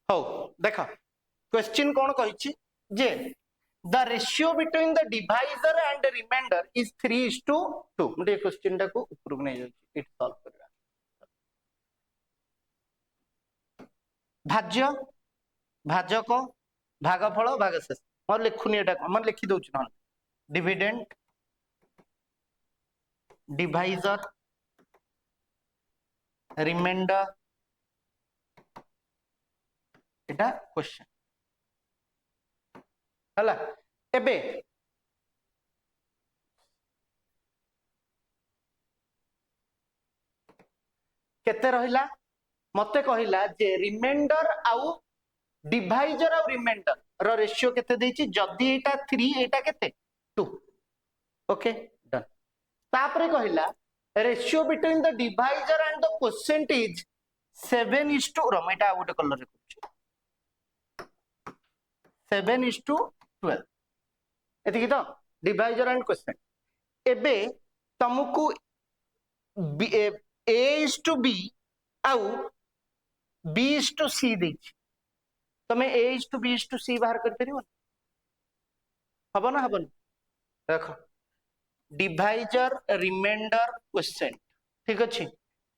हो देख क्वेश्चन कौन कही जे the ratio between the divisor and remainder is 3:2 मुझे क्वेश्चन टाको ऊपर को नहीं जाउची इट सॉल्व करबा भाज्य भाजक भागफल भागशेष मोर लिखुनी एटा मन लिखि दउछ न डिविडेंड डिवाइजर रिमाइंडर एटा क्वेश्चन हला एबे केते रहिला मते कहिला जे रिमाइंडर आउ डिवाइजर आउ रिमाइंडर रो रेशियो केते देछि जदी एटा 3 एटा केते 2 ओके डन तापरे कहिला ratio between the divisor and the quotient is 7:2 रमेटा गोटे कलर रे करछि 7:12 एतिकी तो डिवाइजर एंड क्वोशिएंट एबे तुमको A:B आउ B:C देछि तमे A:B:C बाहर कर परिबो हबो ना हबो देखो डिवाइजर रिमाइंडर क्वोशिएंट ठीक अछि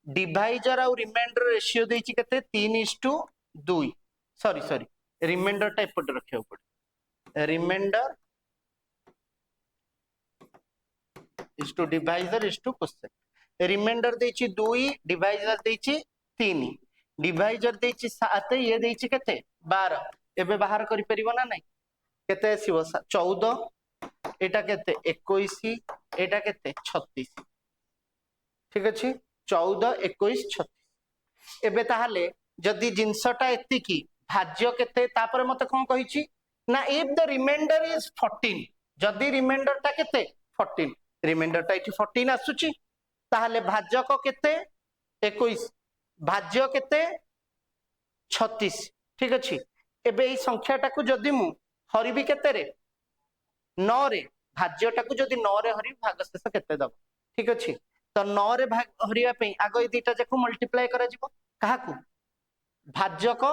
डिवाइजर आउ रिमाइंडर रेशियो देछि केते 3:2 सॉरी रिमाइंडर टाइप पर रखियो पड़े remainder is two divisor is two quotient remainder देछि 2 डिवाइजर देछि 3 डिवाइजर देछि 7 ये देछि केते 12 एबे बाहर करि परिबो ना नहीं केते आसीबो 14 एटा केते 21 एटा केते 36 ठीक अछि 14 21 36 एबे ताहाले जदी जिंसटा एति की भाज्य केते तापर मते कोन कहिछि ना इफ द रिमाइंडर इज 14 जदी रिमाइंडर ता केते 14 रिमाइंडर ता इति 14 आसुची ताहाले भाजक केते 21 भाज्य केते 36 ठीक अछि एबे ई संख्या टाकू जदी मु हरिबी केते रे 9 रे भाज्य टाकू जदी 9 रे हरि भागशेष केते दब ठीक अछि तो 9 रे भाग हरिया पे आगो ई दुटा जाको मल्टीप्लाई करा जिवो काहाकू भाजक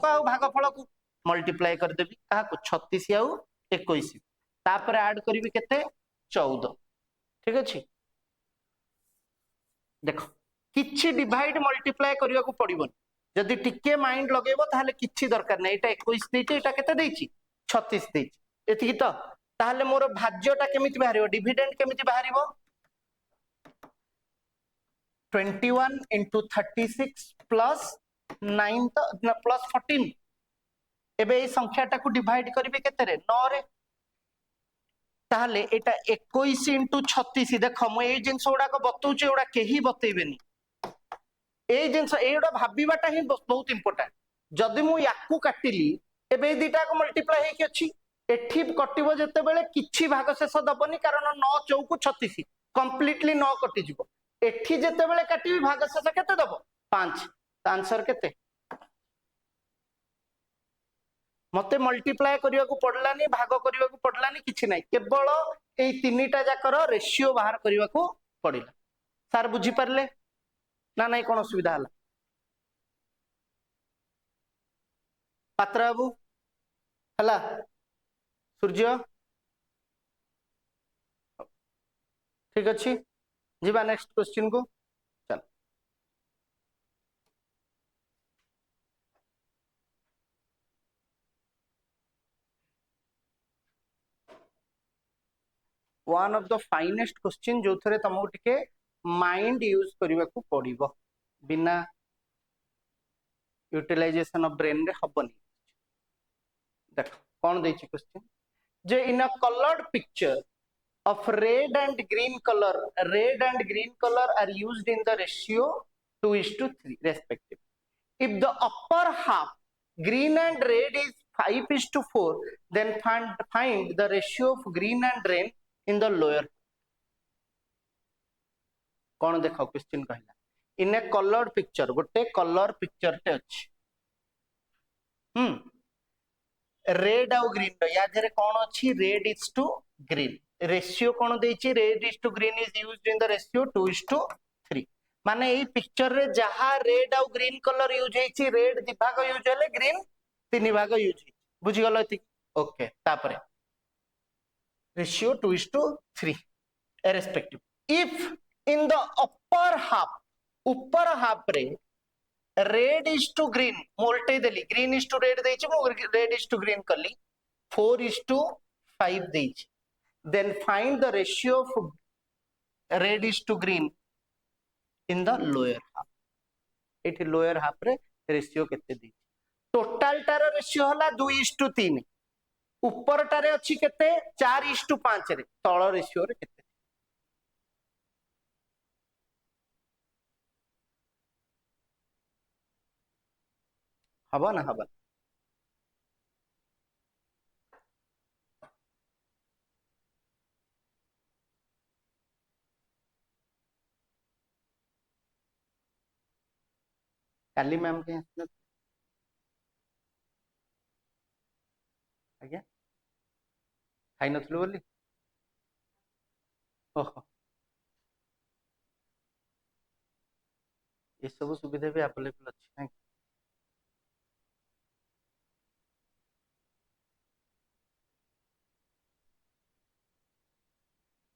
आउ भागफल को मल्टीप्लाई कर देबी काहाकू 36 आउ 21 तापर ऐड करबी केते 14 ठीक अछि देखो किछि डिवाइड मल्टीप्लाई करिया को पड़िबो जदी टिके माइंड लगेबो ताहले किछि दरकार नै एटा 21 देछि एटा केते देछि 36 देछि एति तो ताहले मोर भाज्यटा केमिति बाहरिबो डिविडेंड केमिति बाहरिबो 21 into 36 plus 9 तो प्लस 14 एबे ए संख्याटा को डिवाइड करिबे केते रे 9 रे ताहले एटा 21 into 36 देखो म ए जिंस उडा को बतौचे उडा केही बतैबेनी ए जिंस एडा भाबीबाटा ही बहुत इंपोर्टेंट जदी मु याकू काटिली एबे ए दिटा को मल्टीप्लाई हे कि अछि एठी कटिबो जते बेले किछि भाग शेष दबनी कारण 9 चौकु 36 कंप्लीटली 9 कटि जिवो एठी जते बेले काटिबी भाग शेष केते दबो 5 आंसर केते मते मल्टीप्लाई करिया को पडलानी भाग करिया को पडलानी किछि नै केवल ए तीनटा जाकर रेशियो बाहर करिया को पडिला सर बुझी परले ना नहीं कोन सुविधा हला पात्रा बाबू हला सूर्य ठीक अछि जीवा नेक्स्ट क्वेश्चन को चल one of the finest question जो थरे तुमको टिके माइंड यूज करबा को पड़िबो बिना यूटिलाइजेशन ऑफ ब्रेन रे हबनी देखो कौन देछि क्वेश्चन जे in a coloured picture of red and green color are used in the ratio 2:3 respectively if the upper half green and red is 5:4 then find the ratio of green and red in the lower कौन देखो question कहला in a coloured picture गोटे colour picture टे अछि red आउ green या धरे कौन अछि red is to green ratio कौन देछि red is to green is used in the ratio 2:3 माने एई पिक्चर रे जहा रेड आउ ग्रीन कलर यूज हेछि रेड दि भाग यूज हेले ग्रीन तीन भाग यूज हेछि बुझी गलो एति ओके तापरे ratio 2:3 irrespective if in the upper half ऊपर हाफ रे रेड इज टू ग्रीन मोल्टे देली ग्रीन इज टू रेड देछि मो रेड इज टू ग्रीन करली 4:5 देछि then find the ratio of red is to green in the lower half एठी lower half रे रेशियो केते दी टोटल टार रेशियो हला 2:3 ऊपर टारे अछि केते 4:5 रे तळ रेशियो रे केते हबो ना हबो काली मैम के आज्ञा खाई नथलु बोली ओहो ये सब सुविधा भी अवेलेबल अछि नै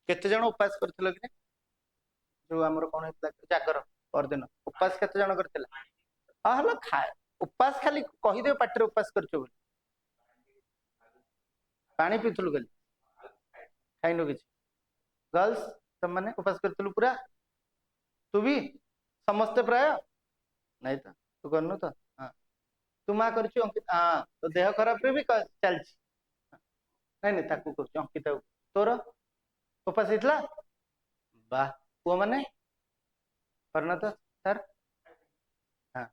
केते जण उपास करथिल कि जो हमर कोन हेतला जागर पर दिन उपास केते जण करथिला हलो खाए उपास खाली कहि दे पाटर उपास करछो बोली पानी पिथुलु गली खाइनो किछ गर्ल्स तुम माने उपास करथिलु पूरा तू भी समस्त प्राय नहीं तो तू करनु तो हां तू मा करछु अंकित हां तो देह खराब रे भी चल नहीं नहीं ताकू करछु अंकित तोर उपास इतला वाह वो माने करना तो सर हां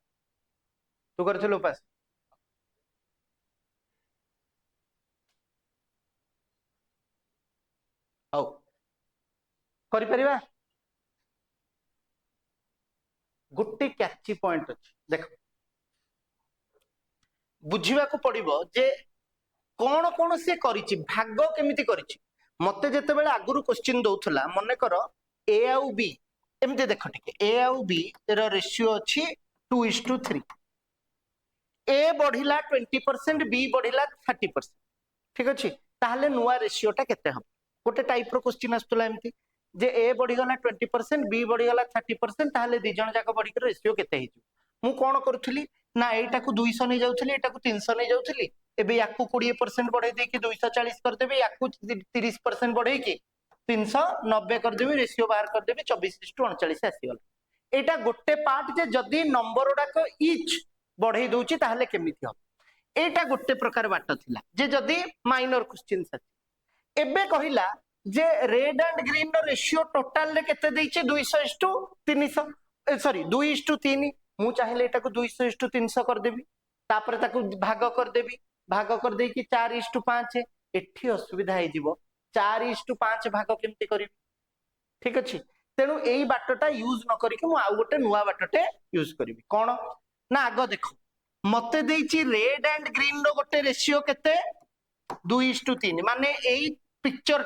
तू करथिलु उपास हौ करि परिबा गुट्टी कैची पॉइंट अछि देख बुझिबा को पड़िबो जे कोन कोन से करिछि भाग केमिति करिछि मते जेते बेले आगुरु क्वेश्चन दउथला मने करो ए आउ बी एमिति देख ठीक ए आउ बी रो रेशियो अछि 2:3 ए बढ़िला 20% बी बढ़िला 30% ठीक अछि ताहले नुवा रेशियोटा केते हम गोटे टाइप रो क्वेश्चन आस्तला एमिति जे ए बढ़ी गला 20% बी बढ़ी गला 30% ताहले दी जण जाक बढ़ी के रेशियो केते हिजु मु कोन करथुली ना एटा को 200 नै जाउथली एटा को 300 नै जाउथली एबे याकू 20% बढ़ाई दे कि 240 कर देबे याकू 30% बढ़ाई कि 390 कर देबे रेशियो बाहर कर देबे 24:39 आसी गला एटा गोटे पार्ट जे जदी नंबर उडा को इच बढ़ाई दउची ताहले केमिति हो एटा गोटे प्रकार बाट थिला जे जदी माइनर क्वेश्चंस अछि एबे कहिला जे रेड एंड ग्रीन रो रेशियो टोटल रे केते दैचे 200:300 सॉरी 2:3 मु चाहिले एटा को 200:300 कर देबी तापर ताकू भाग कर दे कि 4:5 एठी असुविधा हे जिवो 4:5 भाग केमती करी ठीक अछि तेनु एई बाटटा यूज न करी कि मु आ गोटे नुवा बाटटे यूज करबी कोन ना आगो देखो मते देइची रेड एंड ग्रीन रो गोटे रेशियो केते 2:3 माने एई पिक्चर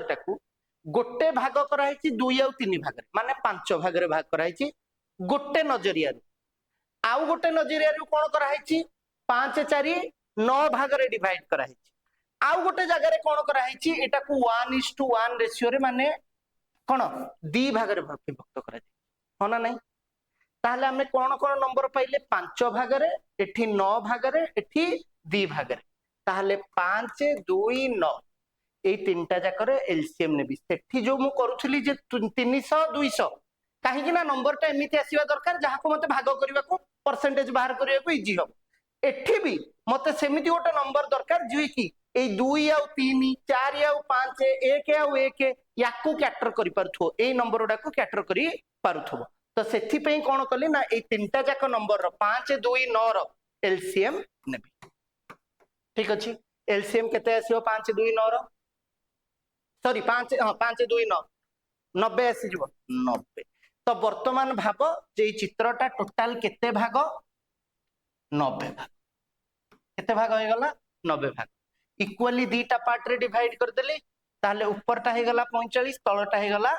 टाकू गोटे भाग करा हेची 2 आ 3 भाग रे माने 5 भाग रे भाग करा हेची गोटे नजरिया आउ गोटे नजरिया कोन करा हेची 5 4 9 भाग रे डिवाइड करा हेची आउ गोटे जगह रे कोन करा हेची एटा को 1:1 रेशियो रे माने कोन दी भाग रे विभक्त करा हेची होना नहीं ताहले हमें कोन कोन नंबर पाइले 5 भाग रे एठी 9 भाग रे एठी 2 भाग रे ताहले 5 2 9 ए तीनटा जाकर एलसीएम नेबी सेठी जो मु करूथली जे 300 200 काहे कि ना नंबर टा एमिति आसीबा दरकार जहा को मते भाग करबा को परसेंटेज बाहर करबा को इजी हो एठी भी मते सेमिति गोटे नंबर दरकार जे कि ए 2 आ 3 4 आ 5 1 आ 1 याकू कैटर करि परथो ए नंबर ओडा को कैटर करि पारुथबो तो सेठी पे कोन कली ना ए तीनटा जाक नंबर रो 5 2 9 रो एलसीएम नेबी ठीक अछि एलसीएम केते आसीओ 5 2 9 रो सॉरी 5 5 2 9 90 आसी जीवो 90 तो वर्तमान भाव जे चित्रटा टोटल केते भाग 90 भाग केते भाग होय गला 90 भाग इक्वली दीटा पार्ट रे डिवाइड कर देली ताले ऊपरटा हे गला 45 तळटा हे गला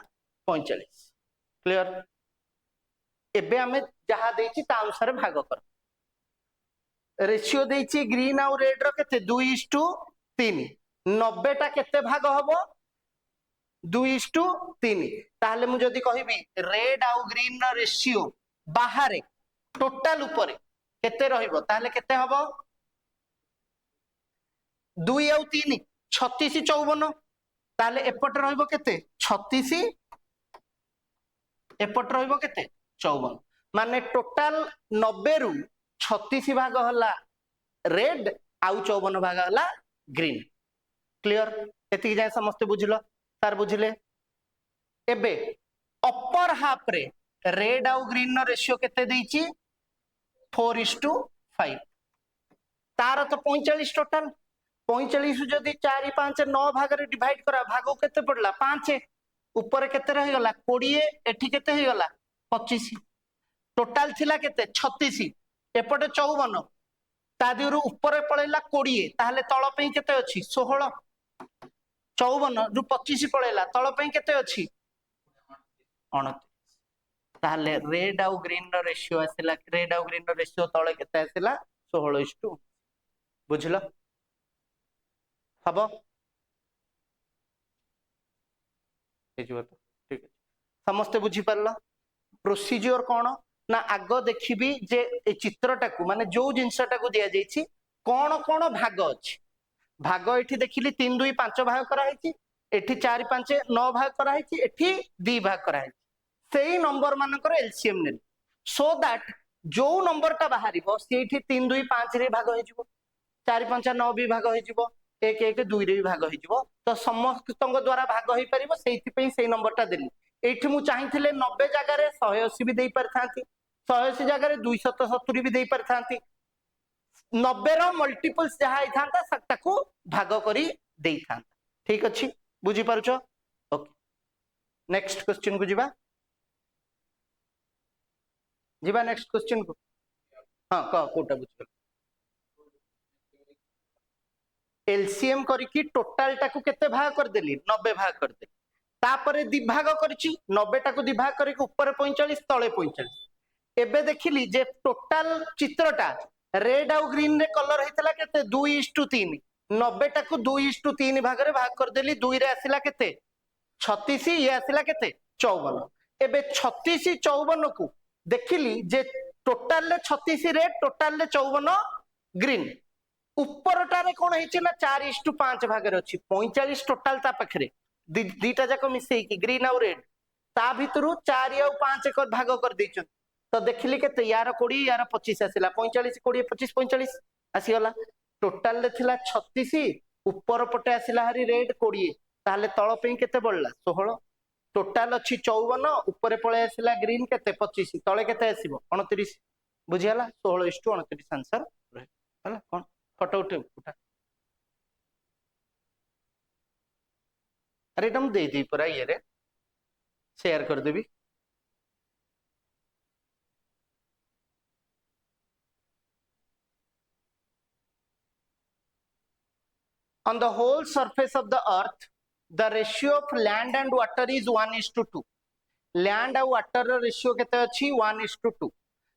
45 क्लियर एबे आमे जहा देछि ता अनुसार भाग कर रेशियो देछि ग्रीन आउ रेड रो केते 2:3 90 टा केते भाग हबो 2:3 ताहले मु जदी कहिबी रेड आउ ग्रीन रो रेशियो बाहर टोटल ऊपर केते रहिबो ताहले केते हबो 2 आउ 3 36 54 ताहले एपट रहिबो केते 36 एपट रहिबो केते 54 माने टोटल 90 रु 36 भाग हला रेड आउ 54 भाग हला ग्रीन क्लियर एति जाय समस्त बुझिलो तार बुझिले एबे अपर हाफ रे रेड आउ ग्रीन नो रेशियो केते देइची 4:5 तार तो 45 टोटल 45 जदि 4 5 9 भाग रे डिवाइड करा भाग केते पड़ला 5 ऊपर केते रहि गला 20 एठी केते हे गला 25 टोटल थिला केते 36 एपटे 54 ता दिरु ऊपर पळेला 20 ताहले तळ पई केते अछि 16 54 रु 25 पळेला तळ पई केते अछि 29 ताहले रेड आउ ग्रीन रो रेशियो आसिला रेड आउ ग्रीन रो रेशियो तळे केते आसिला 16:2 बुझिलो हबो हेजिवो तो ठीक है समस्त बुझी परला प्रोसीजर कोन ना आग देखिबी जे ए चित्रटाकू माने जो जिंसटाकू दिया जाईछि कोन कोन भाग अछि भाग एठी देखिली 3 2 5 भाग करा हैछि एठी 4 5 9 भाग करा हैछि एठी 2 भाग करा हैछि सेही नंबर मानकर एलसीएम ने सो दैट जो नंबर ता बाहरिबो सेठी 3 2 5 रे भाग हेजिवो 4 5 9 भी भाग हेजिवो 1 1 2 रे भी भाग हेजिवो तो समस्तଙ୍କ द्वारा भाग होई परिबो सेठी पई सेही नंबर ता देली एठी मु चाहिथिले 90 जगह रे 180 भी देई परथांती 180 जगह रे 270 भी देई परथांती 90 रो मल्टीपल्स जहा आइथांता सट्टाकू भाग करी देई थांता ठीक अछि बुझी पारुछो ओके नेक्स्ट क्वेश्चन को जीवा जीवा नेक्स्ट क्वेश्चन को हां कोटा बुझ एलसीएम करिकी टोटल टाकू केते भाग कर देली 90 भाग कर देली तापरे दिभाग करछि 90 टाकू दिभाग करिक ऊपर 45 तळे 45 एबे देखिली जे टोटल चित्रटा रेड आउ ग्रीन रे कलर हेतला केते 2:3 90 टाकू 2:3 भाग रे भाग कर देली 2 रे आसिला केते 36 ये आसिला केते 54 एबे 36 54 को देखिली जे टोटल रे 36 रेड टोटल रे 54 ग्रीन ऊपरटारे कोन हेछि ना 4:5 भाग रे अछि 45 टोटल ता पाखरे दीटा जाक मिसई की ग्रीन आउ रेड ता भितरु 4 आउ 5 कर भाग कर दैछ तो देखिली केते यार 20 यार 25 आसिला 45 20 25 45 आसी गला टोटल रे थिला 36 ऊपर पटे आसिला हरी रेड 20 ताले तळ पे केते बळला 16 टोटल अछि 54 ऊपर पळे आसिला ग्रीन केते 25 तळे केते आसीबो 29 बुझियाला 16:29 आंसर हला कोन फोटो उठा अरे तुम दे दी पूरा ये रे शेयर कर देबी on the whole surface of the earth the ratio of land and water is 1:2 land and water ratio केते अछि 1:2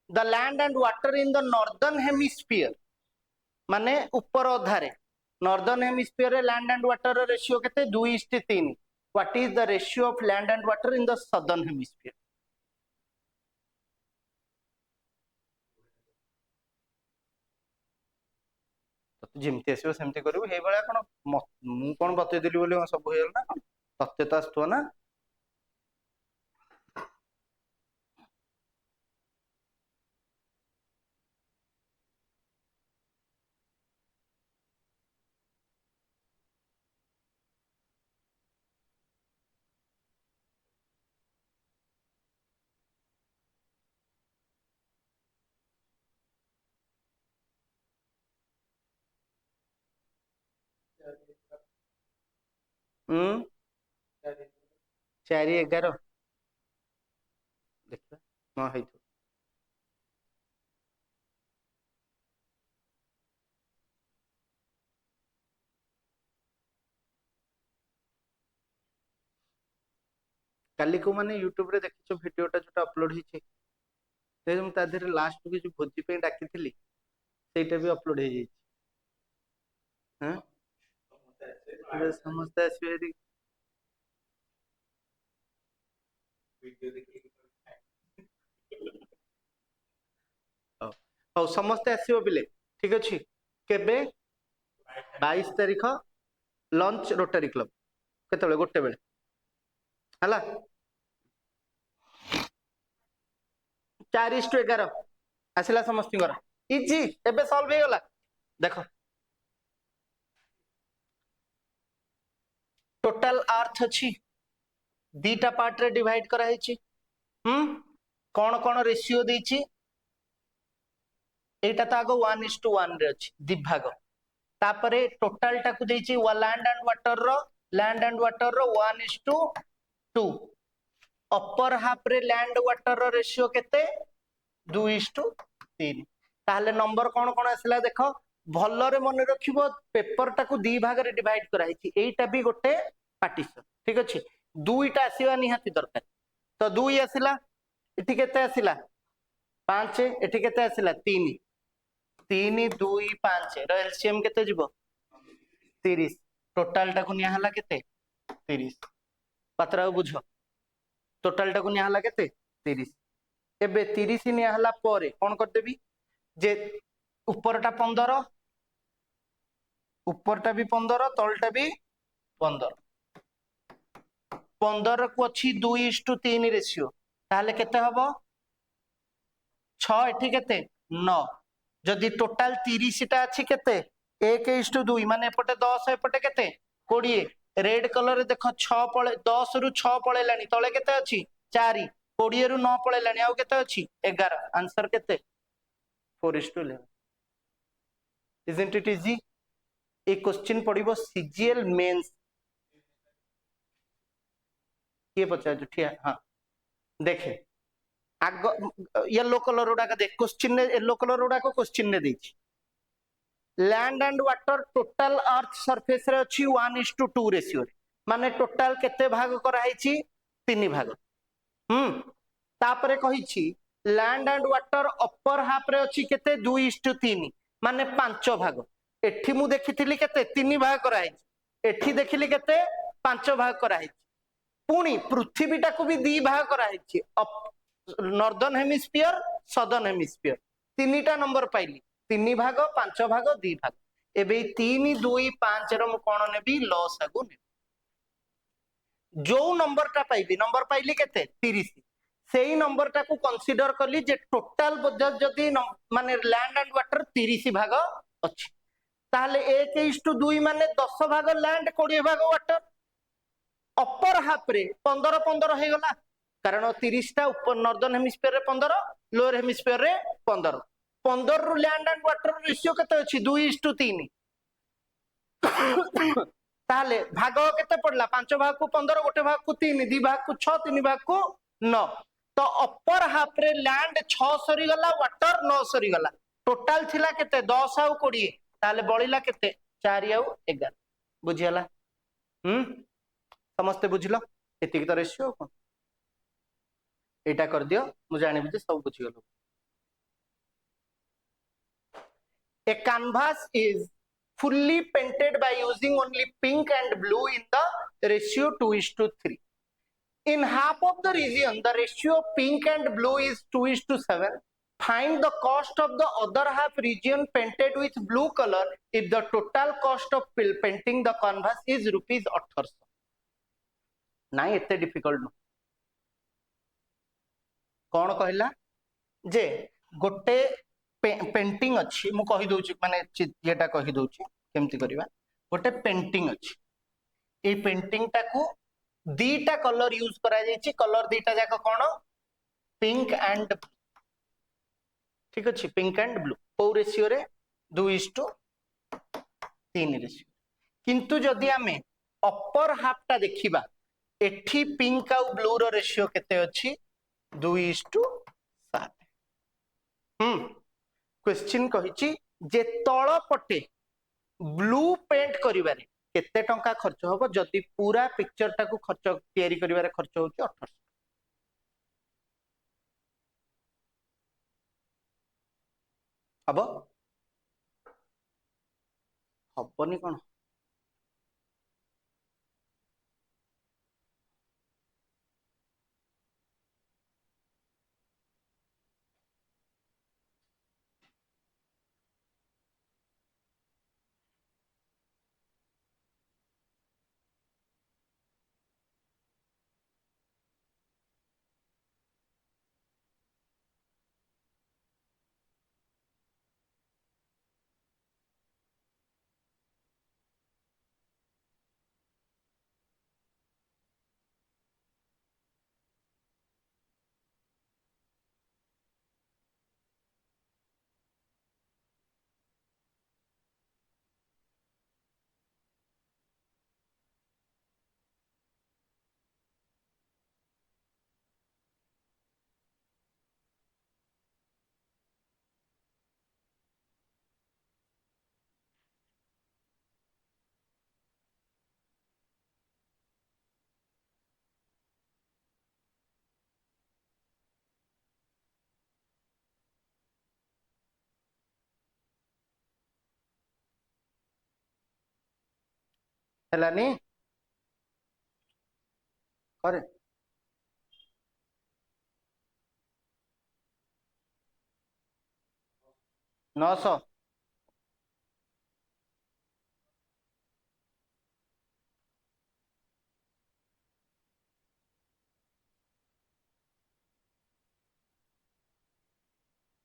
the land and water in the northern hemisphere माने ऊपर अधारे northern hemisphere रे land and water ratio केते 2:3 what is the ratio of land and water in the southern hemisphere जेमती आसीबो सेमती करिवो हे बळा कोन मु कोन बतै देली बोली सब होयल ना तत्ते त आस्तो ना हम 4 11 देखा न है काली को माने YouTube रे देखिछो वीडियोटा जोटा अपलोड हिचे ମୁଁ ତା देहरे लास्ट को जो भोजी पे डाकी थी सेटा भी अपलोड हो जाई हां समस्त आसबेरी हौ समस्त आसीबो बिले ठीक अछि केबे 22 तारिख लंच रोटरी क्लब केतबे गोटे बेले हला 4:11 आसिला समस्तिंगर इजी एबे सॉल्व हे गला देखो टोटल अर्थ अछि दीटा पार्ट रे डिवाइड करा हेछि कौन रेशियो देछि एटा तो आगो 1:1 रे अछि दिभाग तापरे टोटल टाकू देछि लैंड एंड वाटर रो 1:2 अपर हाफ रे लैंड वाटर रो रेशियो केते 2:3 ताहले नंबर कौन आसला देखो भलरे मन रखिबो पेपर टाकू दी भाग रे डिवाइड करा हेछि एटा भी गोटे पार्टीशन ठीक अछि दुईटा आसीबा निहाती दरकार तो 2 आसिला एठी केते आसिला 5 एठी केते आसिला 3 3 2 5 रो एलसीएम केते जिवो 30 टोटल टाकू निया हला केते 30 पात्रा बुझो टोटल टाकू निया हला केते 30 एबे 30 निया हला परे कोन कर देबी जे ऊपरटा 15 ऊपरटा भी 15 तलटा भी 15 15 को अछि 2:3 रेशियो ताले केते हबो 6 एठी केते 9 जदि टोटल 30 टा अछि केते 1:2 माने एपटे 10 एपटे केते 20 रेड कलर देखो 6 पळे 10 रु 6 पळेलानी तळे केते अछि 4 20 रु 9 पळेलानी आउ केते अछि 11 आंसर केते 4:11 isn't it easy ए क्वेश्चन पडिबो सीजीएल मेंस के पचा जुठिया हां देखे आग येलो कलर उडा का देख क्वेश्चन ने येलो कलर उडा को क्वेश्चन ने देछि land and water total earth surface रे अछि 1:2 रेशियो माने टोटल केते भाग करा हेछि 3 भाग तापरे कहिछि land and water upper half रे अछि केते 2:3 माने 5 भाग एठी मु देखिथिली केते 3 भाग करा हेछि एठी देखिली केते 5 भाग करा हेछि पुणी पृथ्वीटा को भी 2 भाग करा हेछि नॉर्दर्न हेमिस्फीयर सदर्न हेमिस्फीयर 3टा नंबर पाइली 3 भाग 5 भाग 2 भाग एबे 3 2 5 रो म कोन नेबी लॉस आगु ने जो नंबर पाइली केते 30 सेही नंबर टा को कंसीडर करली जे टोटल जदी माने लैंड एंड वाटर 30 भाग अछि ताहले 1:2 माने 10 भाग लैंड 20 भाग वाटर अपर हाफ रे 15 15 हे गला कारण 30 टा ऊपर नॉर्दर्न हेमिस्फीयर रे 15 लोअर हेमिस्फीयर रे 15 15 रु लैंड एंड वाटर रेशियो केते अछि 2:3 ताले भाग केते पड़ला 5 भाग को 15 गोटे भाग को 3 2 भाग को 6 3 भाग को 9 तो अपर हाफ रे लैंड 6 सरी गला वाटर 9 सरी गला टोटल थिला केते 10 आउ 20 ताले बळिला केते 4 आउ 11 बुझियला समस्त बुझिलो एतिक तो रेशियो कोन एटा कर दियो मु जानि बुझे सब बुझि गलो a canvas is fully painted by using only pink and blue in the ratio 2:3 in half of the region the ratio of pink and blue is 2:7 find the cost of the other half region painted with blue color if the total cost of painting the canvas is rupees 1800 नाइ एते difficult न कौन कहला जे गोटे painting अच्छी मु कहि दउची माने जेटा कहि दउची केमति करबा गोटे पेंटिंग अच्छी ए पेंटिंग टाकू दीटा कलर यूज करा जायछि कलर दीटा जाक कोन पिंक एंड ठीक अछि पिंक एंड ब्लू ओ रेशियो रे 2:3 रेशियो किंतु जदि आमे अपर हाफ टा देखिबा एठी पिंक आ ब्लू रो रेशियो केते अछि 2:7 क्वेश्चन कहिछि जे तळ पटे ब्लू पेंट करिवारे केते टंका खर्च होबो जदि पूरा पिक्चर टाकू खर्च तयारी करिवारे खर्च होछि 1800 हब हबनी कौन हेलानी करे 900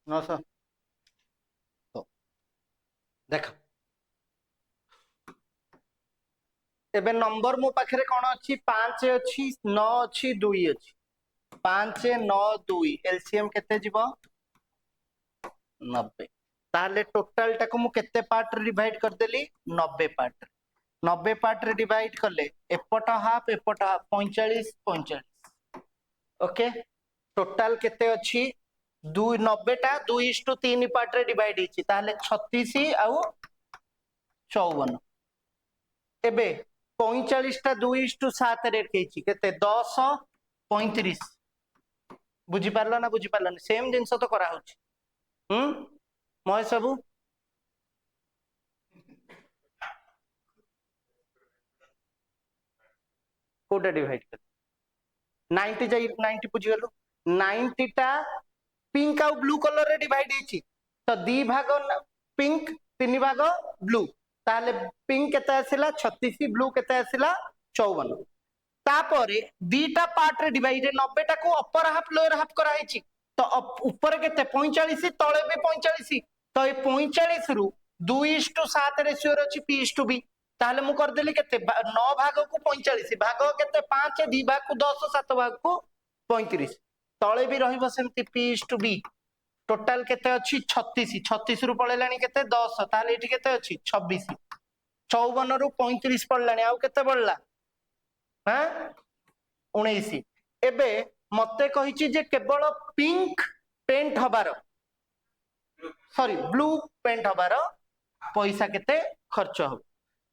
900 तो देख एबे नंबर मो पाखरे कौन अच्छी 5 अच्छी 9 अच्छी 2 अच्छी 5 9 2 एलसीएम केते जीवो 90 ताले टोटल टाको मु केते पार्ट रे डिवाइड कर देली 90 पार्ट 90 पार्ट रे डिवाइड करले एपट हाफ 45 45 ओके टोटल केते अच्छी 2 90 टा 2:3 पार्ट रे डिवाइड हिची ताले 36 आउ 54 एबे 45 टा 2:7 रे केची केते 10 35 बुझी पारलो ना बुझी पारलो सेम जिंस तो करा होची मय सबू कोटा डिवाइड कर 90 जाई 90 बुझी गलो 90 टा पिंक आउ ब्लू कलर रे डिवाइड हिची तो दी भाग पिंक 3 भाग ब्लू ताले पिंक केते आसिला 36 ब्लू केते आसिला 54 तापरे दीटा पार्ट रे डिवाइड 90 टा को अपर हाफ लोअर हाफ करा हिची तो ऊपर केते 45 तळे भी 45 तो ए 45 रु 2:7 रेशियो रे अछि p/b ताले मु कर देली केते 9 भाग को 45 भाग केते 5 2 भाग को 10 7 भाग को 35 तळे भी रहिबो सेमति p/b टोटल केते अछि 36 36 रु पळेलानी केते 10 ताले एठी केते अछि 26 54 रु 35 पळलानी आउ केते बळला हां 19 एबे मते कहिछि जे केवल पिंक पेंट हबार सॉरी ब्लू पेंट हबार पैसा केते खर्च हो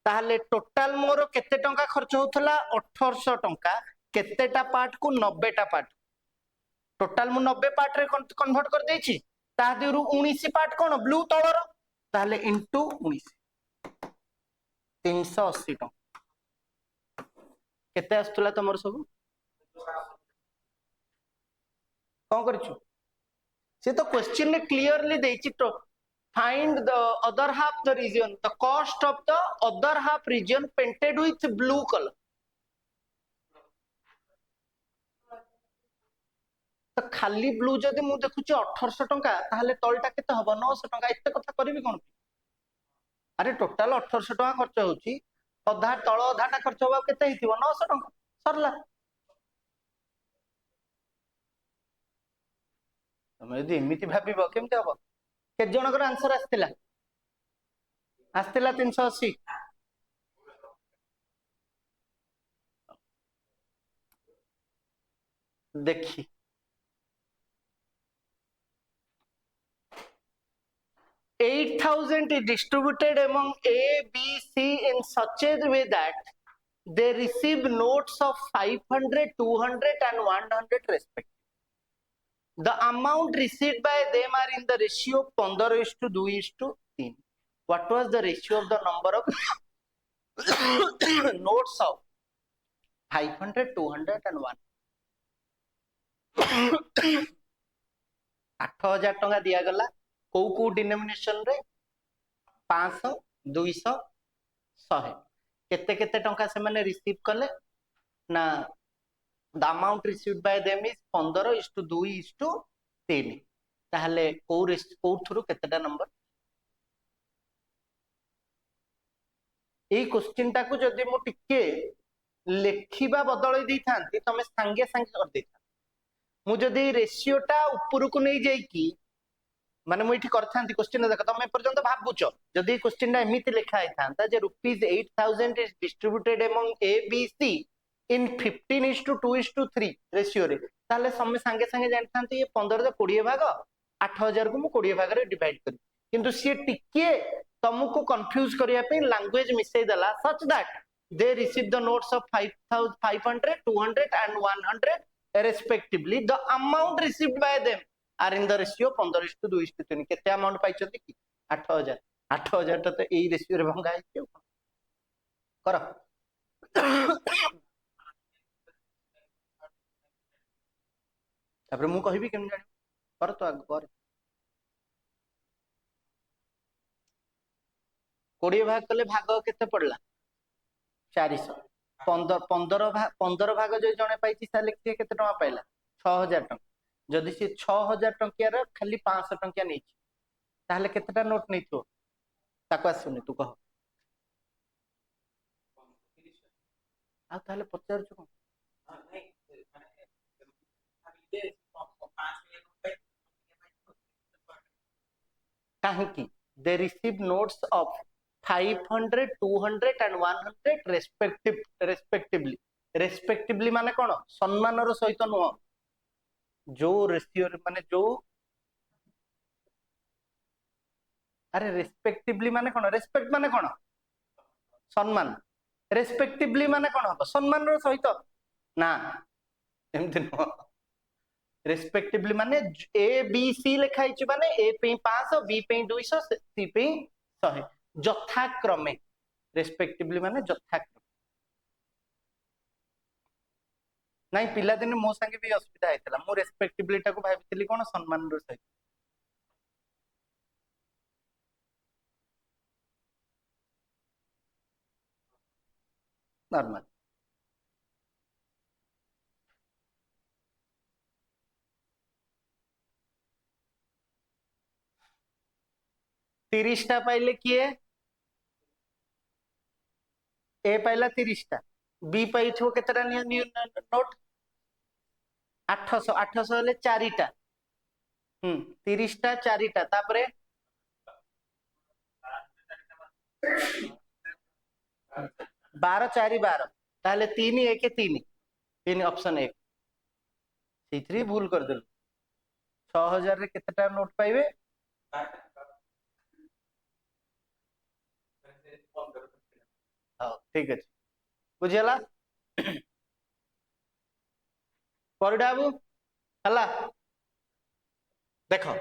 ताहले टोटल मोर केते टंका खर्च होथला 1800 टंका केतेटा पार्ट को 90 टा पार्ट टोटल मु 90 पार्ट रे कन्वर्ट कर देछि ता देरु 19 पार्ट कोन ब्लू तळर ताहले इनटू 19 380 टंका केते आस्तला तमर सब कौन करछु से तो क्वेश्चन में क्लियरली देछि तो find the other half the region the cost of the other half region painted with blue color तो खाली ब्लू जदि मु देखुची 1800 टंका ताहले तलटा केते हबो 900 टंका एते कथा करबी कोन अरे टोटल 1800 टंका खर्च होची अधा तळ अधाटा खर्च होबा केते हिथिबो 900 टंका सरला तमे यदि एमिति भाबिबो केमते हबो के जनकर आंसर आस्तिला 380 देखी 8,000 is distributed among A, B, C in such a way that they receive notes of 500, 200 and 100 respectively. The amount received by them are in the ratio 15:2:3. What was the ratio of the number of notes of 500, 200 and 1? 8,000 टंका दिया गला को denomination रे 500, 200, 100 केते केते टंका से माने रिसीव कले ना the amount received by them is 15:2:3. ताहले को थ्रू केतेटा नंबर ए क्वेश्चन टाको जदी मु टिके लेखिबा बदलै दै थांती तमे संगे संगे कर दै था मु जदी रेशियो टा ऊपर को नहीं जाई की माने मु इठी करथांती क्वेश्चन देख तमे पर्यंत भाबुचो जदी क्वेश्चन टा एमिति लिखा है थांता जे ₹8,000 is distributed among A B C in 15:2:3 ratio रे ताले समे संगे संगे जानथांती ये 15 रे 20 भाग 8,000 को मु 20 भाग रे डिवाइड करी किंतु सी टिके तुमको कंफ्यूज करिया पे लैंग्वेज मिसै दला such that they receive the notes of 500, 200 and 100 respectively. The amount received by them are in the ratio 15:2:3. केते अमाउंट पाइछथि कि 8,000 8,000 तो एई रेशियो रे भंगा है कर तापर मु कहिबी केम जानि कर तो आग कर 20 भाग कले भाग केते पड़ला 400 15 भाग जो जने पाइछि सा लिखिए केते टका पाइला 6,000 टका जदि से 6,000 टंकिया रे खाली 500 टंकिया नै ताहले केतेटा नोट नै थो ताको आसुनी तू कह आ ताहले पचार छु काहे की they receive notes of 500, 200 and 100 respectively माने कोन सम्मान रो सहित नुह जो रेशियो माने जो अरे रेस्पेक्टिवली माने कोन रेस्पेक्ट माने कोन सम्मान रेस्पेक्टिवली माने कोन हो सम्मान रो सहित ना एमति नुह रेस्पेक्टिवली माने ए बी सी लिखाई छु माने ए पे 500 बी पे 200 सी पे 100 यथाक्रमे रेस्पेक्टिवली माने यथाक्रमे नहीं पिला दिन मो संगे भी असुविधा हैतला मो रेस्पेक्टिवली टाको भाबितली कोन सम्मान रो सहित नॉर्मल तीरिशटा पाइले किए ए पाइला 30टा बी पाइथो केतरा नोट 800 800 हेले 4टा 30टा 4टा तापरे 12 4 12 ताहले 3 1 3 3 ऑप्शन 1 सेथरी भूल कर देल 6000 रे केतटा नोट पाइबे हां ठीक है बुझियला परडाबू हला देखो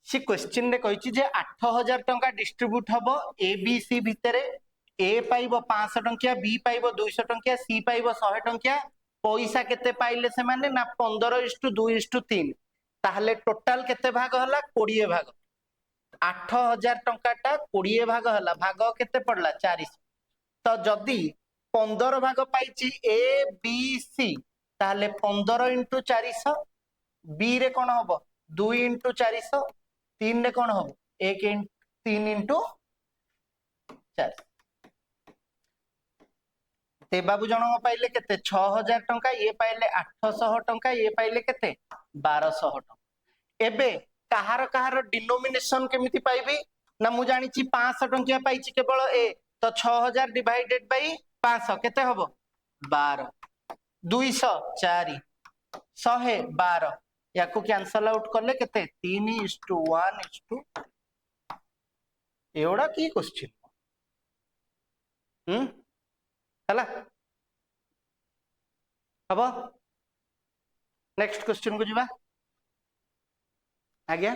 सी क्वेश्चन रे कहिछि जे 8000 टंका डिस्ट्रीब्यूट हबो ए बी सी भितरे ए पाइबो 500 टंकिया बी पाइबो 200 टंकिया सी पाइबो 100 टंकिया पैसा केते पाइले से माने ना 15:2:3 ताहले टोटल केते भाग हला 20 भाग 8000 टंका टा 20 भाग हला भाग केते पड़ला 400 तो जदी 15 भाग पाइछि ए बी सी ताहले 15 × 400 बी रे कोन हबो 2 × 400 3 रे कोन हबो 1 3 × 4 ते बाबू जन पाइले केते 6000 टंका ये पाइले 800 टंका ये पाइले केते 1200 टंका एबे कहार कहार डिनोमिनेशन केमिति पाइबी ना मु जानि छि 500 टंकिया पाइछि केवल ए तो 6000 डिवाइडेड बाय 500 केते हबो 12 200 4 100 12 याको कैंसल आउट करले केते 3:1 एवढा की क्वेश्चन हला हबो नेक्स्ट क्वेश्चन को जीवा आज्ञा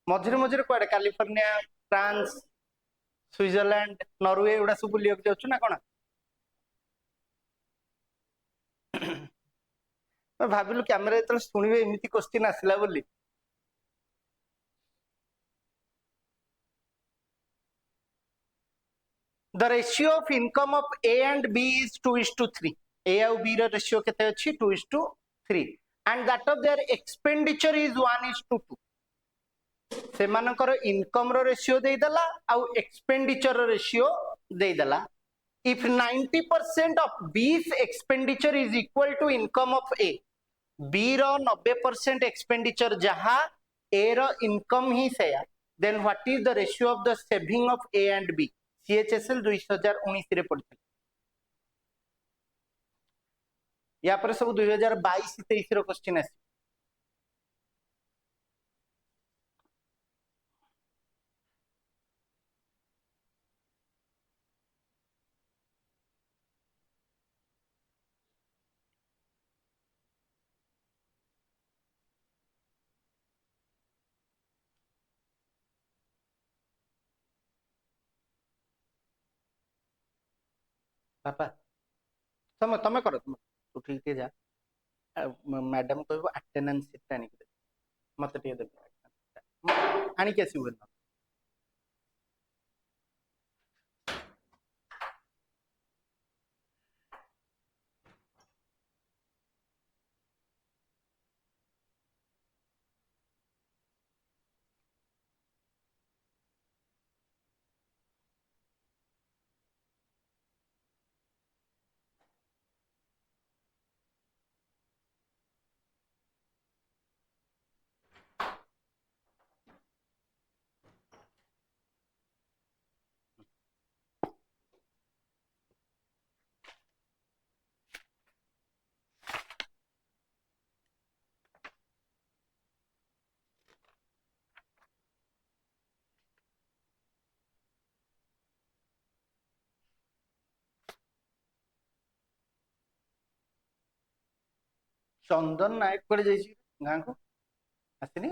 मझे मझे कड़े कैलिफोर्निया फ्रांस स्विट्जरलैंड नॉर्वे एगुड़ा सब बुलिया जाऊँ ना कौन भाविलु कैमेरा जो शुणे एमती क्वेश्चन आसला बोली the ratio of income of A and B is 2:3 A और B रो रेशियो केते अछि 2:3 and that of their expenditure is 1:2 सेमानकर इनकम रो रेशियो देई दला आउ एक्सपेंडिचर रो रेशियो देई दला if 90% of B's expenditure is equal to income of A B row 90% expenditure जहा A row income he सेया then what is the ratio of the saving of A and B CHSL 2019 रे पड़थि या पर सब 2022 23 रो question आसी पापा तुम तुम करो तुम तू ठीक है जा मैडम कहबो अटेंडेंस शीट आनी के मते टिके दे आनी के आसी बोल चंदन नायक पड़े जाइए गाँ को आसनी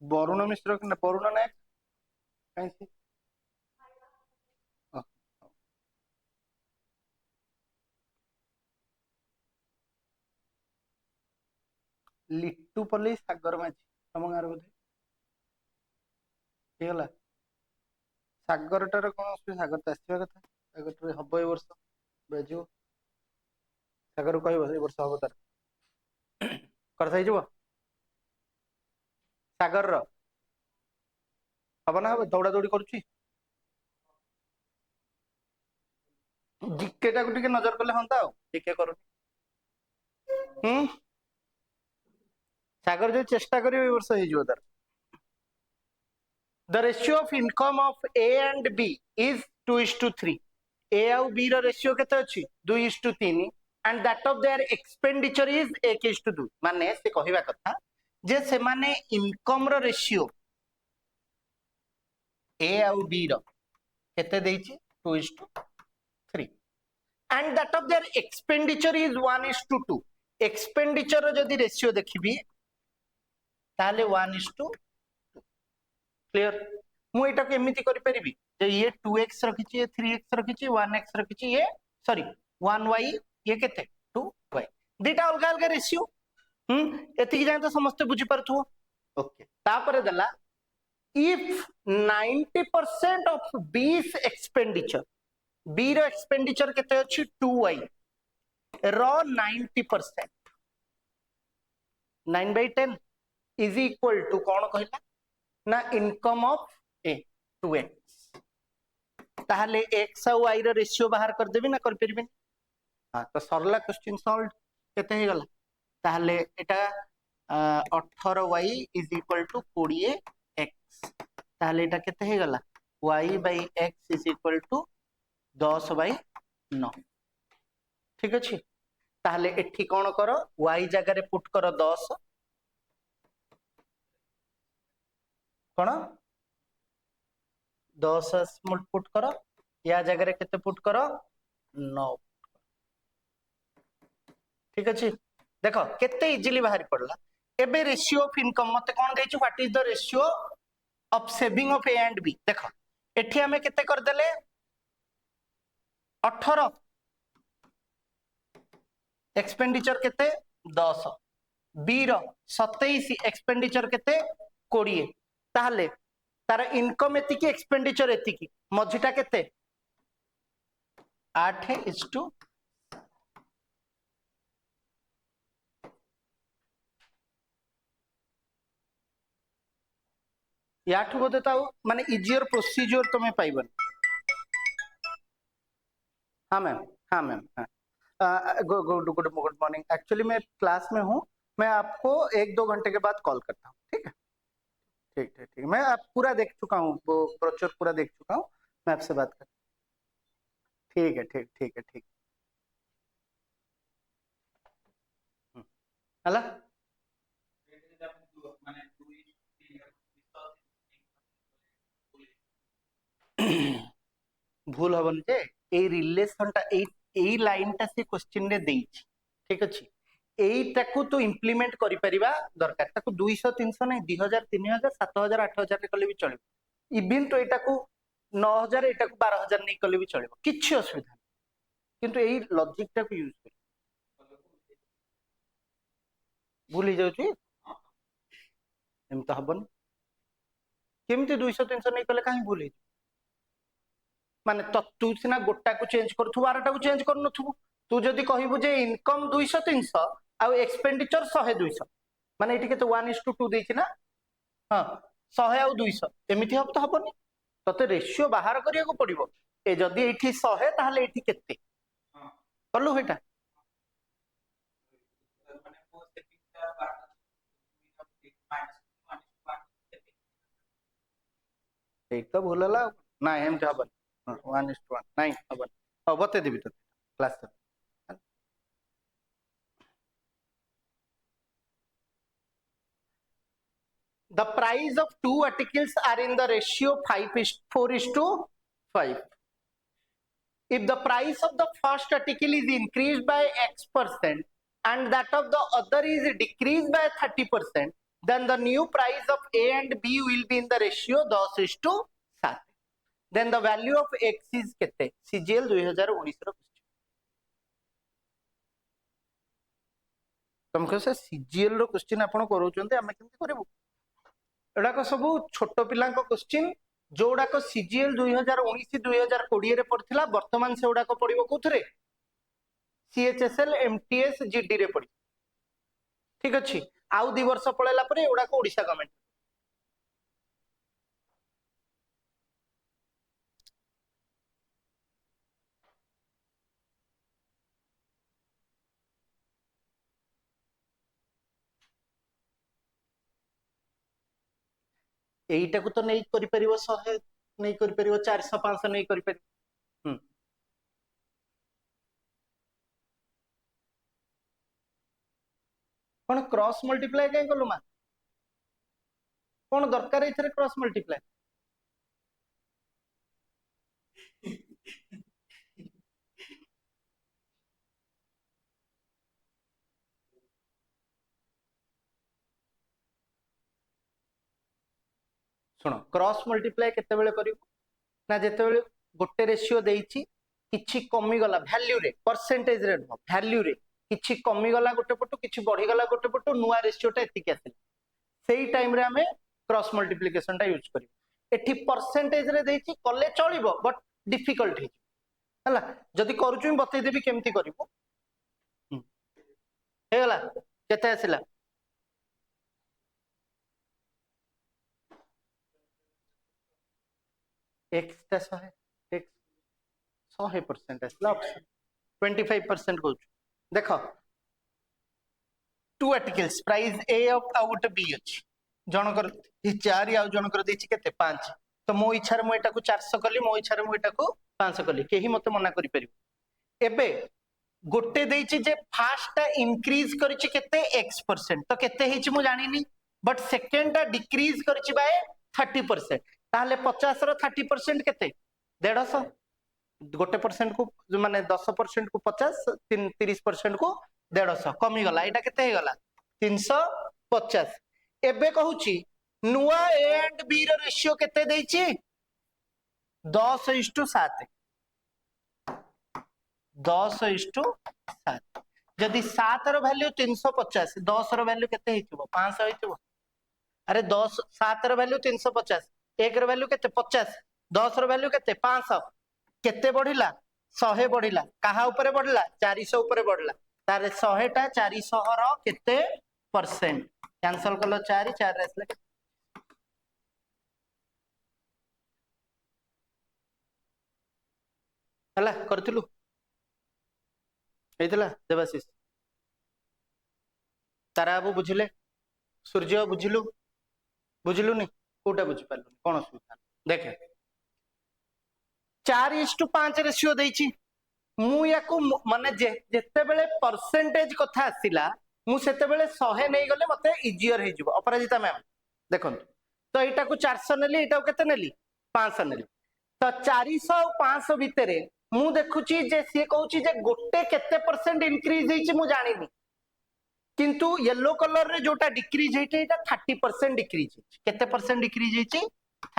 वरुण मिश्र वरुण नायक कहीं लिट्टू पल्ली सागर माझी तुम गाँव बोधे ହେଇଗଲା ସାଗରଟାର କଣ ଅସୁବିଧା ସାଗର ତ ଆସିବା କଥା ସାଗର ହବ ଏ ବର୍ଷ ବାଜିବ ସାଗର କହିବ ଏ ବର୍ଷ ହବ ତାର କଥା ହେଇଯିବ ସାଗରର ହବ ନା ହବ ଦୌଡ଼ା ଦୌଡ଼ି କରୁଛି ଜିକେ ଟାକୁ ଟିକେ ନଜର କଲେ ହନ୍ତା ଆଉ ଟିକେ କରୁନି ସାଗର ଯୋଉ ଚେଷ୍ଟା କରିବ ଏ ବର୍ଷ ହେଇଯିବ ତାର the ratio of income of A and B is 2:3 A ଆଉ B ର रेशियो केते अछि 2:3 and that of their expenditure is 1:2 माने से कहिबा कथा जे से माने इनकम रो रेशियो A ଆଉ B रो केते देइछि 2:3 and that of their expenditure is 1:2 expenditure रो जदी रेशियो देखिबी ताले 1:2 क्लियर मु एटा को एमिति करि परिबी जे ये 2x रखिछि ये 3x रखिछि 1x रखिछि ये सॉरी 1y ये केते 2y दीटा अलगा अलगा रेशियो एति जाय तो समस्त बुझी परथु ओके तापरे दला if 90% of B's expenditure B रो एक्सपेंडिचर केते अछि 2y row 90% 9/10 is equal to कोन कहला ना इनकम ऑफ ए 2x ताहले x और y रो रेशियो बाहर कर देबी ना कर परबी हां तो सरला क्वेश्चन सॉल्व केते हे गला ताहले एटा 18y is equal to 20x ताहले एटा केते हे गला y by x is equal to 10 by 9 ठीक अछि ताहले एठी कोन करो y जगह रे पुट करो 10 कोन 10 पुट करो या जगह रे केते पुट करो 9 ठीक अछि देखो केते इजीली बाहर पड़ला एबे रेशियो ऑफ इनकम मते कोन देछु what is the ratio of saving of A and B देखो एठी हमें केते कर देले 18 एक्सपेंडिचर केते 10 बी रो 27 एक्सपेंडिचर केते 20 ताहले तार इनकम एति की एक्सपेंडिचर एति की मझिटा केते 8:2 याठू बोधे ताऊ माने इजियर प्रोसीजर तुम्हें पाइबन हाँ मैम हाँ मैम हाँ गुड मॉर्निंग एक्चुअली मैं क्लास में हूँ मैं आपको 1-2 घंटे के बाद कॉल करता हूँ ठीक है ठीक मैं आप पूरा देख चुका हूँ वो ब्रोचर पूरा देख चुका हूँ मैं आपसे बात कर ठीक है ठीक हला भूल हबन जे ए रिलेशन टा ए लाइन टा से क्वेश्चन रे देइछि ठीक अछि एटाकू तो इम्प्लीमेंट करि परिबा दरकार ताकू 200 300 नहीं 2000 3000 7000 8000 रे कले भी चलिबो इवन तो एटाकू 9000 एटाकू 12000 नहीं कले भी चलिबो किछि असुविधा किंतु एई लॉजिक टा को यूज कर भूली जाउ छी एम तो हबन केमती 200 300 नहीं कले काहे भूली माने तो तू सिना गोटा को चेंज करथु बारटा को चेंज कर नथु तू जदी कहिबु जे इनकम 200 300 आ एक्सपेंडिचर 100 200 माने एठी के तो 1:2 देछि ना हां 100 आ 200 एमिति हब तो हबनी तते रेशियो बाहर करिया को पड़िबो ए जदी एठी 100 ताहले एठी केते करलु हेटा एक तो भूलला ना एम हबन 1:1 नहीं हबन बते देबी तो class the price of two articles are in the ratio 4:5 if the price of the first article is increased by x% and that of the other is decreased by 30% then the new price of A and B will be in the ratio 10:7 then the value of x is kete CGL 2019 रो तुमको से CGL रो question आपण करूचंते हम केमति करबो एडाक सब छोट पिला question जोड़ाक CGL 2019 2020 रे पड़थिला वर्तमान से उडाक पड़िबो कोथरे सीएचएसएल एमटीएस जीडी रे पड़ी ठीक अछि आउ 2 वर्ष पळेला परे उडाक ओडिसा गवर्नमेंट एईटा को तो नहीं करि परिबो 100 नहीं करि परिबो 400 500 नहीं करि परिबो कोन क्रॉस मल्टीप्लाई काई करलु मा कोन दरकार एथरे क्रॉस मल्टीप्लाई सुनो क्रॉस मल्टीप्लाई केते बेले करिवो ना जेते बेले गोटे रेशियो देइछि किछि कमी गला वैल्यू रे परसेंटेज रे वैल्यू रे किछि कमी गला गोटे पटो किछि बढ़ी गला गोटे पटो नुवा रेशियोटा एतिक आसिल सेही टाइम रे हमें क्रॉस मल्टीप्लिकेशन टा यूज करिवो एठी परसेंटेज रे देइछि कले चलिबो बट डिफिकल्ट हे हला जदी करूछु बतै देबी केमति करिवो हे गला केते आसिला x टा 100 x 100% आसिला 25% कहू देखो two articles price A of out B अछि जनकर 4 आउ जनकर देछि केते 5 तो मो इच्छा मु एटा को 400 कली मो इच्छा मु एटा को 500 कली केही मते मना करि परिबो एबे गोटे देछि जे फास्ट इंक्रीज करिछि केते x% तो केते हिच मु जानिनी बट सेकंड टा डिक्रीज करिछि बाय 30% ताले 50 रो 30% केते 150 गोटे परसेंट को माने 10% को 50 30% को 150 कमी गला एटा केते हे गला 350 एबे कहूची नुआ ए एंड बी रो रेशियो केते देछि 10:7 10:7 जदि 7 रो वैल्यू 350 10 रो वैल्यू केते हिथिबो 500 हिथिबो अरे 10 7 रो वैल्यू 350 1 रो वैल्यू केते 50 10 रो वैल्यू केते 500 केते बढ़िला 100 बढ़िला कहा ऊपर बढ़िला 400 ऊपर बढ़िला तारे 100 टा 400 रो केते परसेंट कैंसल कलो 4 4 रेसले हला करथिलु एइतला देवाशीष तारा बाबू बुझिले सूर्य बुझिलु बुझिलुनी कोटा बुझि पालुनी कोन सुविधा देखे 4:5 रेशियो देछि मु याकू माने जेते बेले परसेंटेज कथा आसिला मु सेते बेले 100 नै गले मते इजियर हे जिवो अपराजिता मैम देखन तो एटा को 400 नेली एटा को केते नेली 500 नेली तो 400 और 500 भितरे मु देखुची जे से कहूची जे गोटे केते परसेंट इंक्रीज हेछि मु जानिनी किंतु येलो कलर रे जोटा डिक्रीज हेटे एटा 30% डिक्रीज हेछि केते परसेंट डिक्रीज हेछि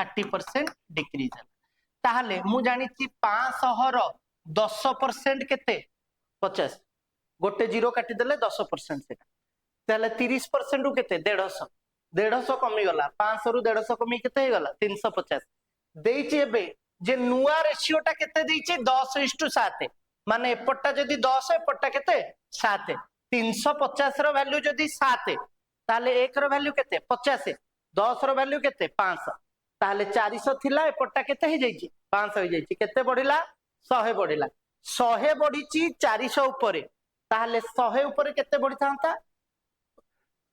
30% डिक्रीज है ताहले मु जानिची 500 रो 10% केते 50 गोटे जीरो काटी देले 10% सेटा ताहले 30% रु केते 150 150 कमी गला 500 रु 150 कमी केते हे गला 350 देइची एबे जे नुआ रेशियोटा केते देइची 10:7 माने एपटटा जदी 10 एपटटा केते 7 350 रो वैल्यू जदी 7 ताले 1 रो वैल्यू केते 50 10 रो वैल्यू केते 500 ताले 400 थिला एपटटा केते हे जाईची 500 हे जाईची केते बढ़िला 100 बढ़िला 100 बढ़ीची 400 ऊपर ताले 100 ऊपर केते बढ़ी थांता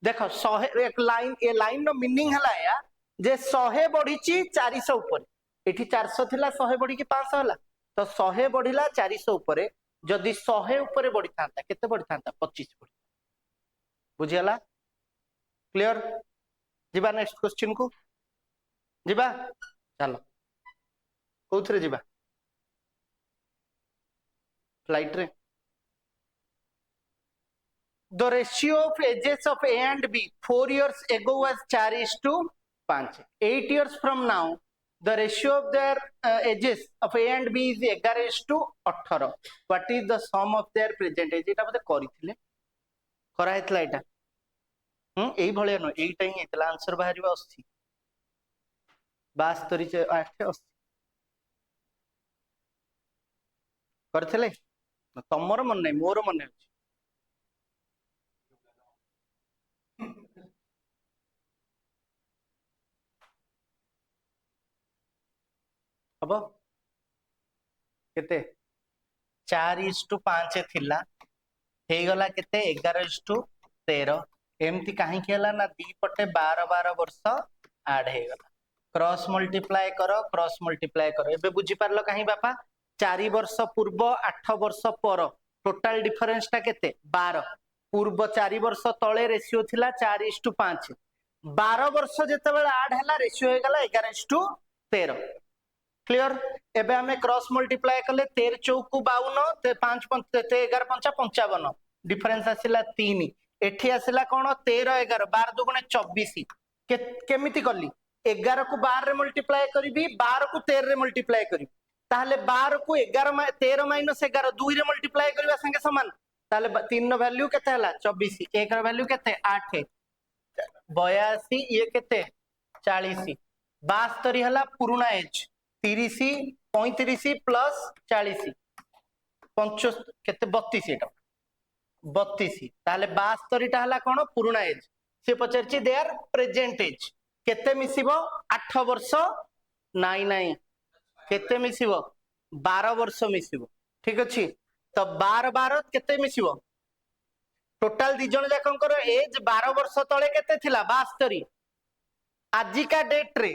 देखो 100 एक लाइन ए लाइन नो मीनिंग हला या जे 100 बढ़ीची 400 ऊपर एठी 400 थिला 100 बढ़ी की 500 हला तो 100 बढ़िला 400 ऊपर जदि 100 ऊपर बढ़ी थांता केते बढ़ी थांता 25 बढ़ी बुझियाला क्लियर जिबा नेक्स्ट क्वेश्चन को जिबा चलो कोथरे जिबा फ्लाइट रे the ratio of ages of A and B 4 years ago was 4:5 8 years from now the ratio of their ages of A and B is 11:18 what is the sum of their present age eta bote करिथिले करा हेतला एटा एई भलिया न एइटा ही हेतला answer बाहरिबा 80 72 8 80 करथिले तमरो मन नै मोर मन नै अब केते 4:5 थिला हे गला केते 11:13 एमती काहे केला ना दी पटे 12 12 वर्ष ऐड हे गला क्रॉस मल्टीप्लाई करो एबे बुझी पारलो काहे बापा 4 वर्ष पूर्व 8 वर्ष पर टोटल डिफरेंस टा केते 12 पूर्व 4 वर्ष तळे रेशियो थिला 4:5 12 वर्ष जेते बेला ऐड हला रेशियो हे गला 11:13 क्लियर एबे हमें क्रॉस मल्टीप्लाई कले 13 चौक 52 ते 5 11 5 55 डिफरेंस आसिला 3 एठी आसिला कोन 13 11 12 दुगुणे 24 केमिति करली 11 को 12 रे मल्टीप्लाई करबी 12 को 13 रे मल्टीप्लाई करबी ताहले 12 को 11 13 माइनस 11 2 रे मल्टीप्लाई करबा संगे समान ताहले 3 रो वैल्यू केते हला 24 1 रो वैल्यू केते 8 82 ये केते 40 72 हला पुराना एज 30 35 प्लस 40 50 केते 32 एटा 32 ताले 72 टा हला कोन पुराना एज से पचरची देयर प्रेजेंट एज केते मिसिबो 8 वर्ष नाइ नाइ केते मिसिबो 12 वर्ष मिसिबो ठीक अछि तो 12 12 केते मिसिबो टोटल दी जण जाकंकर एज 12 वर्ष तळे केते थिला 72 आजिका डेट रे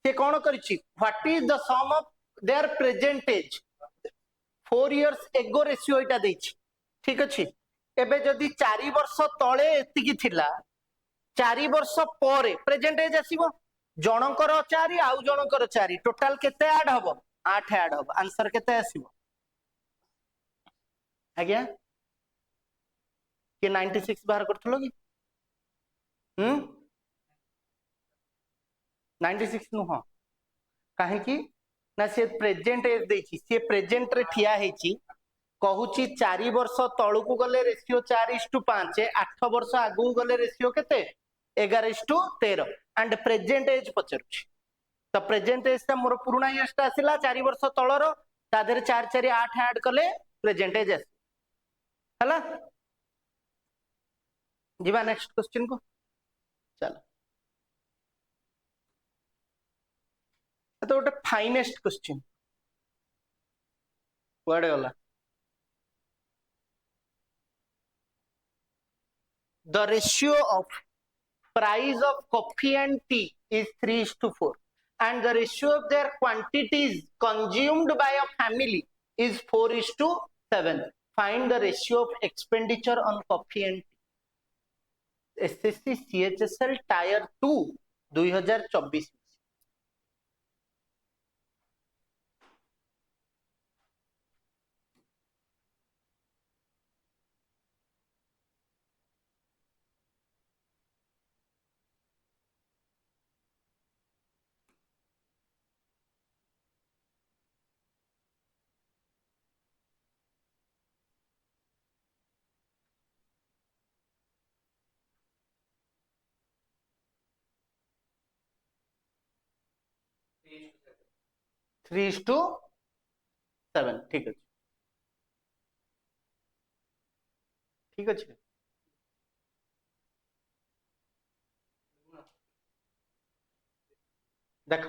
से कौन करिछि what is the sum of their present age 4 years ago ratio एटा देछि ठीक अछि एबे जदि 4 वर्ष तळे एतिकी थिला 4 वर्ष परे प्रेजेंट एज आसीबो जनकर 4 आउ जनकर 4 टोटल केते ऐड हबो 8 ऐड हबो आंसर केते आसीबो आज्ञा के 96 बाहर करथलो कि 96 नुह काहे कि ना से प्रेजेंट एज देछि से प्रेजेंट रे ठिया हेछि कहूची 4 वर्ष तळुकू गले रेशियो 4:5 8 वर्ष आगु गले रेशियो केते 11:13 एंड प्रेजेंट एज पचरुछि तो प्रेजेंट एज ता मोर पुराना इयर्स ता आसिला 4 वर्ष तळर ता देर 4 4 8 ऐड कले प्रेजेंट एज आसी हला जीवा नेक्स्ट क्वेश्चन को चलो तो गोटे फाइनेस्ट क्वेश्चन कुआडे गला the ratio of price of coffee and tea is 3:4 and the ratio of their quantities consumed by a family is 4:7 find the ratio of expenditure on coffee and tea SSC CHSL tier 2 2024 3:7 ठीक है ठीक अच्छे देख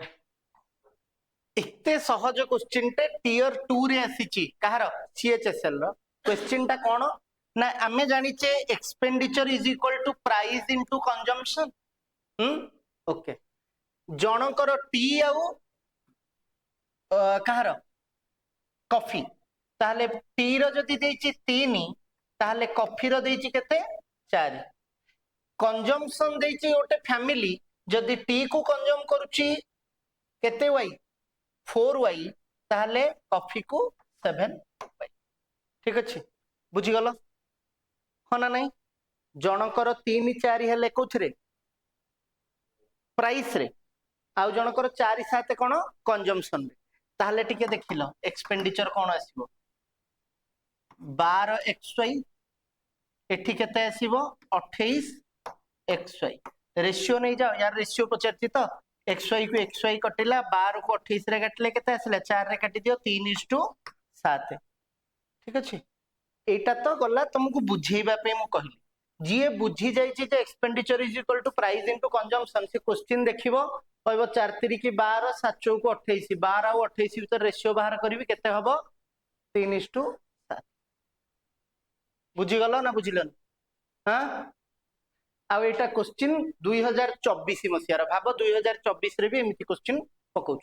एते सहज question टे tier 2 रे आसीची कहार CHSL रो question टा कोन ना आमे जानिचे expenditure is equal to price into consumption okay जनकर टी आउ कहार कॉफी ताहले टी रो जदी देछि 3 ताहले कॉफी रो देछि केते 4 कंजम्पशन देछि ओटे फैमिली जदी टी को कंज्यूम करूची केते वाई 4y ताहले कॉफी को 7y ठीक अछि बुझी गलो हना नहीं जनकर 3 4 हेले कोथरे प्राइस रे आउ जनकर 4 7 कोन कंजम्पशन रे ताहले टिके देखिलो एक्सपेंडिचर कोन आसीबो 12xy एठी केते आसीबो 28xy रेशियो नहीं जाओ यार रेशियो पचरती तो xy को xy कटिला 12 को 28 रे काटले केते आसिला 4 रे काटि दियो 3:7 ठीक अछि एटा तो गला तुमको बुझेइबा पे मु कहली जिए बुझी जाइछि जे expenditure is equal to price into consumption से क्वेश्चन देखिबो कहबो 4 3 की 12 7 4 को 28 12 और 28 भीतर रेशियो बाहर करबी केते हबो 3:7 बुझी गलो ना बुझिलन हां आ एटा क्वेश्चन 2024 मसियार भाव 2024 रे भी एमिति क्वेश्चन पकाउछ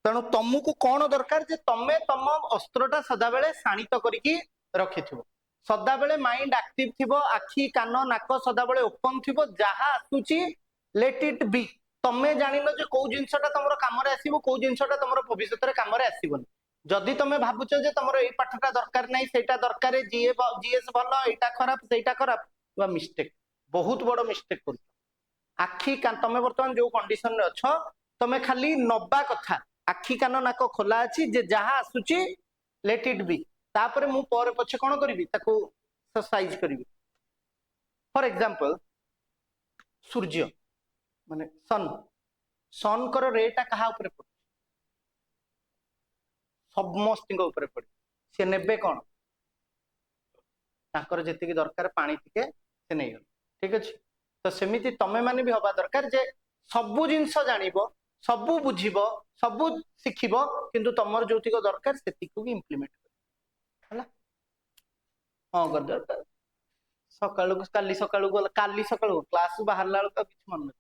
तणु तुमको कौन दरकार जे तमे तम अस्त्रटा सदा बेले शाणित करिकी रखिथिबो सदा बेले माइंड एक्टिव थिबो आखी कान नाक सदा बेले ओपन थिबो जहा आसुची लेट इट बी तमे जानिनो जे को जिंसटा तमरो काम रे आसीबो को जिंसटा तमरो भविष्यत रे काम रे आसीबोनी जदि तमे भाबुछ जे तमरो एई पाठटा दरकार नै सेटा दरकार जीएस भलो एटा खराब सेटा खराब वा मिस्टेक बहुत बड़ मिस्टेक कर आखी कान तमे वर्तमान जो कंडीशन रे अछ तमे खाली नबा कथा आखी कान नाक खोला अछि जे जहा आसुची लेट इट बी तापरे मु पर पछे कोन करबी ताको एक्सरसाइज करबी फॉर एग्जांपल सूर्य माने सन कर रेटा कहा ऊपर पड़ समस्त ऊपर पड़ से नेबे कोन ताकर जेतिकी दरकार पानी टिके से नै गल ठीक अछि तो सेमिति तमे माने भी हबा दरकार जे सबु जिंस जानिबो सबु बुझिबो सबु सिखिबो किंतु तमर जोतिको दरकार सेतिको भी इंप्लीमेंट हला हां कर दरकार सकाळु काली सकाळु क्लास बाहर लाल का किछ मन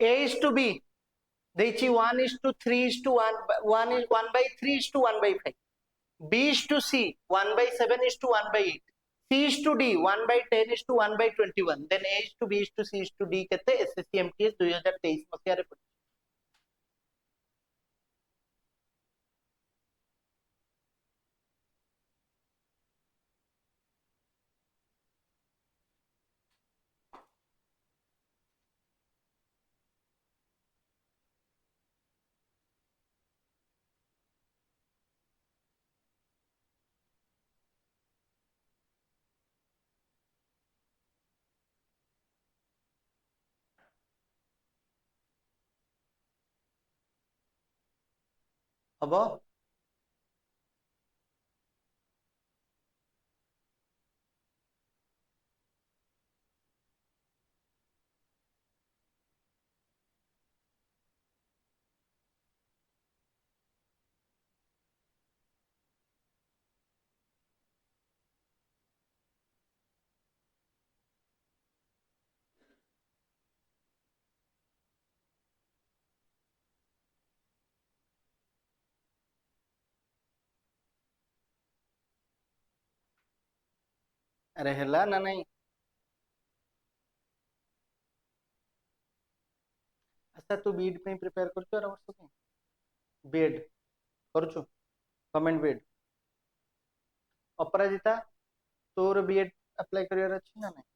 A is to B ଦେଇଛି 1:3:1 1/3:1/5. B is to C 1/7:1/8. C is to D 1/10:1/21. Then A is to B is to C is to D କେତେ SSC MTS 2023 ମସିହାରେ ପଡିଛି। ହବ ଆରେ ହେଲା ନା ନାଇଁ? ଆଚ୍ଛା ତୁ ବିଇଡି ପାଇଁ ପ୍ରିପେୟାର କରୁଛୁ ଆର ବର୍ଷ ପାଇଁ? ବିଏଡ୍ କରୁଛୁ? Government BEd? ଅପରାଜିତା ତୋର ବିଏଡ୍ ଆପ୍ଲାଏ କରିବାର ଅଛି ନା ନାଇଁ?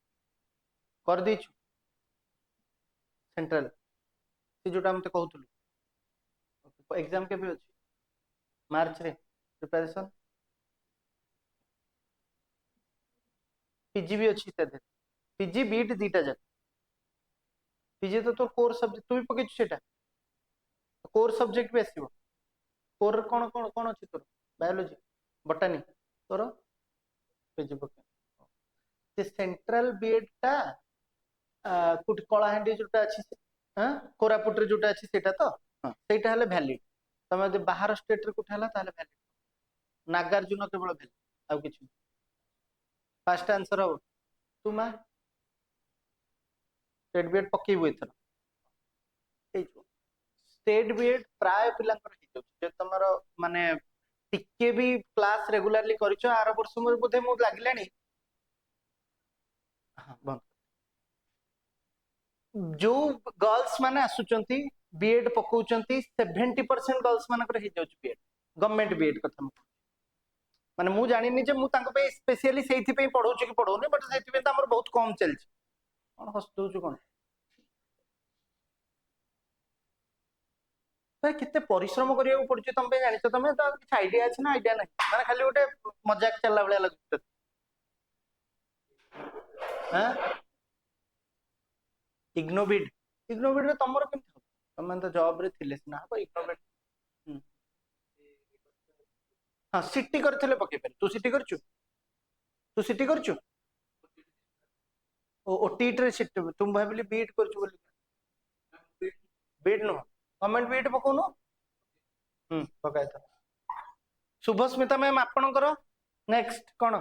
କରିଦେଇଛୁ ସେଣ୍ଟ୍ରାଲ ସେ ଯୋଉଟା ମତେ କହୁଥିଲୁ ଏକ୍ଜାମ କେବେ ଅଛି? ମାର୍ଚ୍ଚରେ ପ୍ରିପାରେସନ? ପିଜି ବି ଅଛି ତା ଦେହରେ? ପିଜି ବିଇଡି ଦିଟା ଯାକ? ପିଜି ତ ତୋର କୋର ସବଜେକ୍ଟ ତୁ ବି ପକେଇଛୁ ସେଟା କୋର ସବଜେକ୍ଟ ବି ଆସିବ। କୋର କଣ କଣ କଣ ଅଛି ତୋର? ବାୟୋଲୋଜି ବଟାନି ତୋର ପିଜି ପକେଇ ସେ ସେଣ୍ଟ୍ରାଲ ବିଏଡ୍ ଟା କୋଉଠି କଳାହାଣ୍ଡି ଯୋଉଟା ଅଛି କୋରାପୁଟରେ ଯୋଉଟା ଅଛି ସେଇଟା ତ ସେଇଟା ହେଲେ ଭ୍ୟାଲିଡ। ତମେ ଯଦି ବାହାର ଷ୍ଟେଟରେ କୋଉଠି ହେଲା ତାହେଲେ ଭ୍ୟାଲିଡ। ନାଗାର୍ଜୁନ କେବଳ ଭ୍ୟାଲିଡ ଆଉ କିଛି ନାହିଁ। ଫାଷ୍ଟ ଆନ୍ସର ହବ ତୁ ମା ଷ୍ଟେଟ ବିଏଡ୍ ପକେଇବୁ ଏଥର ହେଇଯିବ। ଷ୍ଟେଟ ବିଏଡ୍ ପ୍ରାୟ ପିଲାଙ୍କର ହେଇଯାଉଛି ଯେ ତମର ମାନେ ଟିକେ ବି କ୍ଲାସ ରେଗୁଲାରଲି କରିଛ ଆର ବର୍ଷ ବୋଧେ ମୁଁ ଲାଗିଲାଣି ଯୋଉ ଗର୍ଲସ ମାନେ ଆସୁଛନ୍ତି ବିଏଡ୍ ପକଉଛନ୍ତି 70% ଗର୍ଲସ ମାନଙ୍କର ହେଇଯାଉଛି ବିଏଡ୍ ଗଭର୍ଣ୍ଣମେଣ୍ଟ ବିଏଡ୍ କଥା ମୁଁ ମାନେ ମୁଁ ଜାଣିନି ଯେ ମୁଁ ତାଙ୍କ ପାଇଁ ସ୍ପେସିଆଲି ସେଇଥିପାଇଁ ପଢଉଛି କି ପଢଉନି ବଟ୍ ସେଥିପାଇଁ ତ ଆମର ବହୁତ କମ ଚାଲିଛି। କଣ ହସି ଦଉଛୁ କଣ? ଭାଇ କେତେ ପରିଶ୍ରମ କରିବାକୁ ପଡୁଛି ତମ ପାଇଁ ଜାଣିଛ ତମେ ତ କିଛି ଆଇଡିଆ ଅଛି ନା ଆଇଡିଆ ନାହିଁ ମାନେ ଖାଲି ଗୋଟେ ମଜାକ ଚାଲିଲା ଭଳିଆ ଲାଗୁଛି। ଇଗ୍ନୋବିଡ୍ ଇଗ୍ନୋବିଡ୍ ରେ ତମର କେମିତି ହବ? ତମେ ତ ଜବ ରେ ଥିଲେ ସିନା ହବ ଇଗ୍ନୋବିଡ୍। ହଁ ସିଟି କରିଥିଲେ ପକେଇ ପାରିବୁ। ତୁ ସିଟି କରିଛୁ? ତୁ ସିଟି କରିଛୁ? ଓଟିଇଟି ରେ ସିଟି ତୁ ଭାବିଲି ବିଇଡି କରିଛୁ ବୋଲି। ବିଇଡି ନୁହଁ ଗଭର୍ଣ୍ଣମେଣ୍ଟ ବିଇଡି ପକଉନୁ। ପକାଇଥା। ଶୁଭସ୍ମିତା ମ୍ୟାମ୍ ଆପଣଙ୍କର ନେକ୍ସଟ କଣ?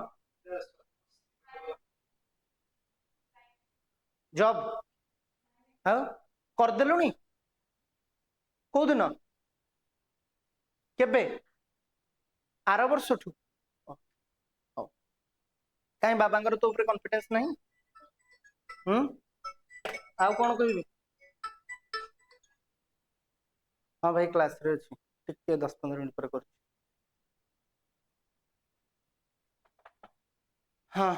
ଜବ୍ ଆଉ କରିଦେଲୁଣି? କୋଉଦିନ? କେବେ? ଆର ବର୍ଷଠୁ? ହଉ କାହିଁ ବାବାଙ୍କର ତୋ ଉପରେ କନଫିଡେନ୍ସ ନାହିଁ? ଆଉ କଣ କହିବି? ହଁ ଭାଇ କ୍ଲାସ ରେ ଅଛି ଟିକେ 10-15 ମିନିଟ୍ ପରେ କରୁଛି। ହଁ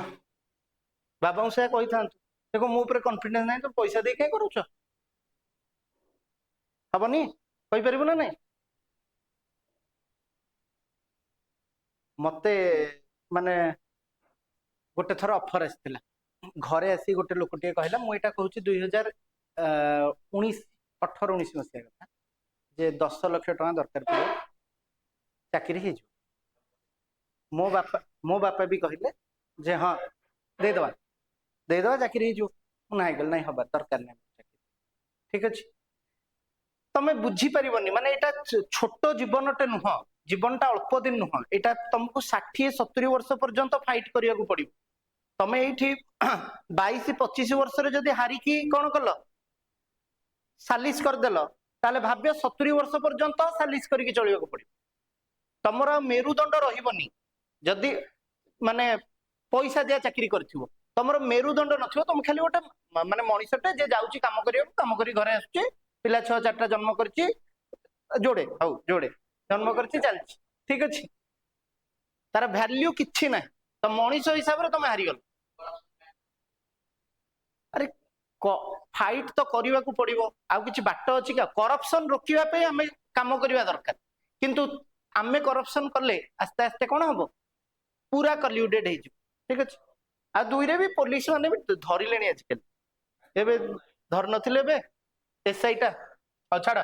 ବାବାଙ୍କୁ ସେୟା କହିଥାନ୍ତୁ ଦେଖ ମୋ ଉପରେ କନଫିଡେନ୍ସ ନାହିଁ ତ ପଇସା ଦେଇ କାଇଁ କରୁଛ? ହବନି କହିପାରିବୁ ନା ନାଇଁ? ମତେ ମାନେ ଗୋଟେ ଥର ଅଫର ଆସିଥିଲା ଘରେ ଆସି ଗୋଟେ ଲୋକଟିଏ କହିଲା ମୁଁ ଏଇଟା କହୁଛି 2019 18-19 ମସିହା କଥା ଯେ 10 ଲକ୍ଷ ଟଙ୍କା ଦରକାର ପଡିବ ଚାକିରି ହେଇଯିବ। ମୋ ବାପା ବି କହିଲେ ଯେ ହଁ ଦେଇଦବା ଦେଇଦବା ଚାକିରି ହେଇଯିବ। ମୁଁ ନାହିଁ କଲି ନାଇଁ ହବାର ଦରକାର ନାହିଁ ଠିକ ଅଛି। ତମେ ବୁଝିପାରିବନି ମାନେ ଏଇଟା ଛୋଟ ଜୀବନଟେ ନୁହଁ ଜୀବନଟା ଅଳ୍ପ ଦିନ ନୁହଁ ଏଇଟା ତମକୁ 60-70 ବର୍ଷ ପର୍ଯ୍ୟନ୍ତ ଫାଇଟ କରିବାକୁ ପଡିବ। ତମେ ଏଇଠି 22-25 ବର୍ଷରେ ଯଦି ହାରିକି କଣ କଲ सालिस करदेल ताले भाव्य 70 वर्ष पर्यंत सालिस करके चलिବାକୁ पड़िବ तमर मेरुदंड रहिबनी जदि माने पैसा दिया चाकरी करथिबो तमर मेरुदंड नथिबो तुम खाली गोटे माने मनिषटे जे जाउची काम करियो काम करी घरे आसुची पिला 6-4टा जन्म करची जोड़े हौ जोड़े जन्म करची चलची ठीक अछि तार वैल्यू किछि ना तो मनिष हिसाब रे तुम हारि गल अरे फाइट तो करने को पड़ो आउ कि बाट अच्छी क्या करप्शन रोकवा आम कम करवा दरकार किंतु आम करप्शन कले आस्ते आस्ते कौन हम पूरा कल्यूडेड हो ठीक अच्छे आ दुईरे भी पुलिस मैंने भी धरले आजिकल एवं धर नथिले एसआई टा छाड़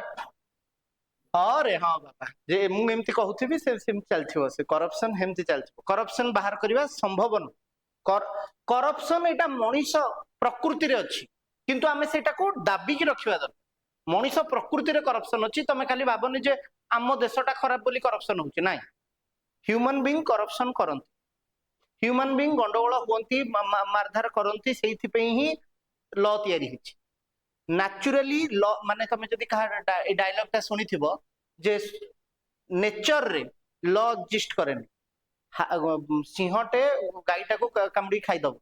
हाँ रे हाँ बाबा जे मुझे कहूथी से चलती से करप्शन हेमती चलती करप्शन बाहर करवा संभव न करप्शन यहाँ मनीष प्रकृति अच्छी किंतु आम से दाबिकी रखा दरकार मनीष प्रकृति करप्शन अच्छी तुम खाली भावनी जे आम देशटा खराब बोली करप्शन होची ना ह्यूमन बीइंग करप्शन करती ह्यूमन बीइंग गंडगोल हुंती मारधार करती से ही लॉ तैयारी होची नेचुरली लॉ माने तुम जदि कहा डायलॉग टा सुनी थिबो जे नेचर रे लॉ एग्जिस्ट करेनी सिंहटे गाईटा को कामुड़ी खाईदब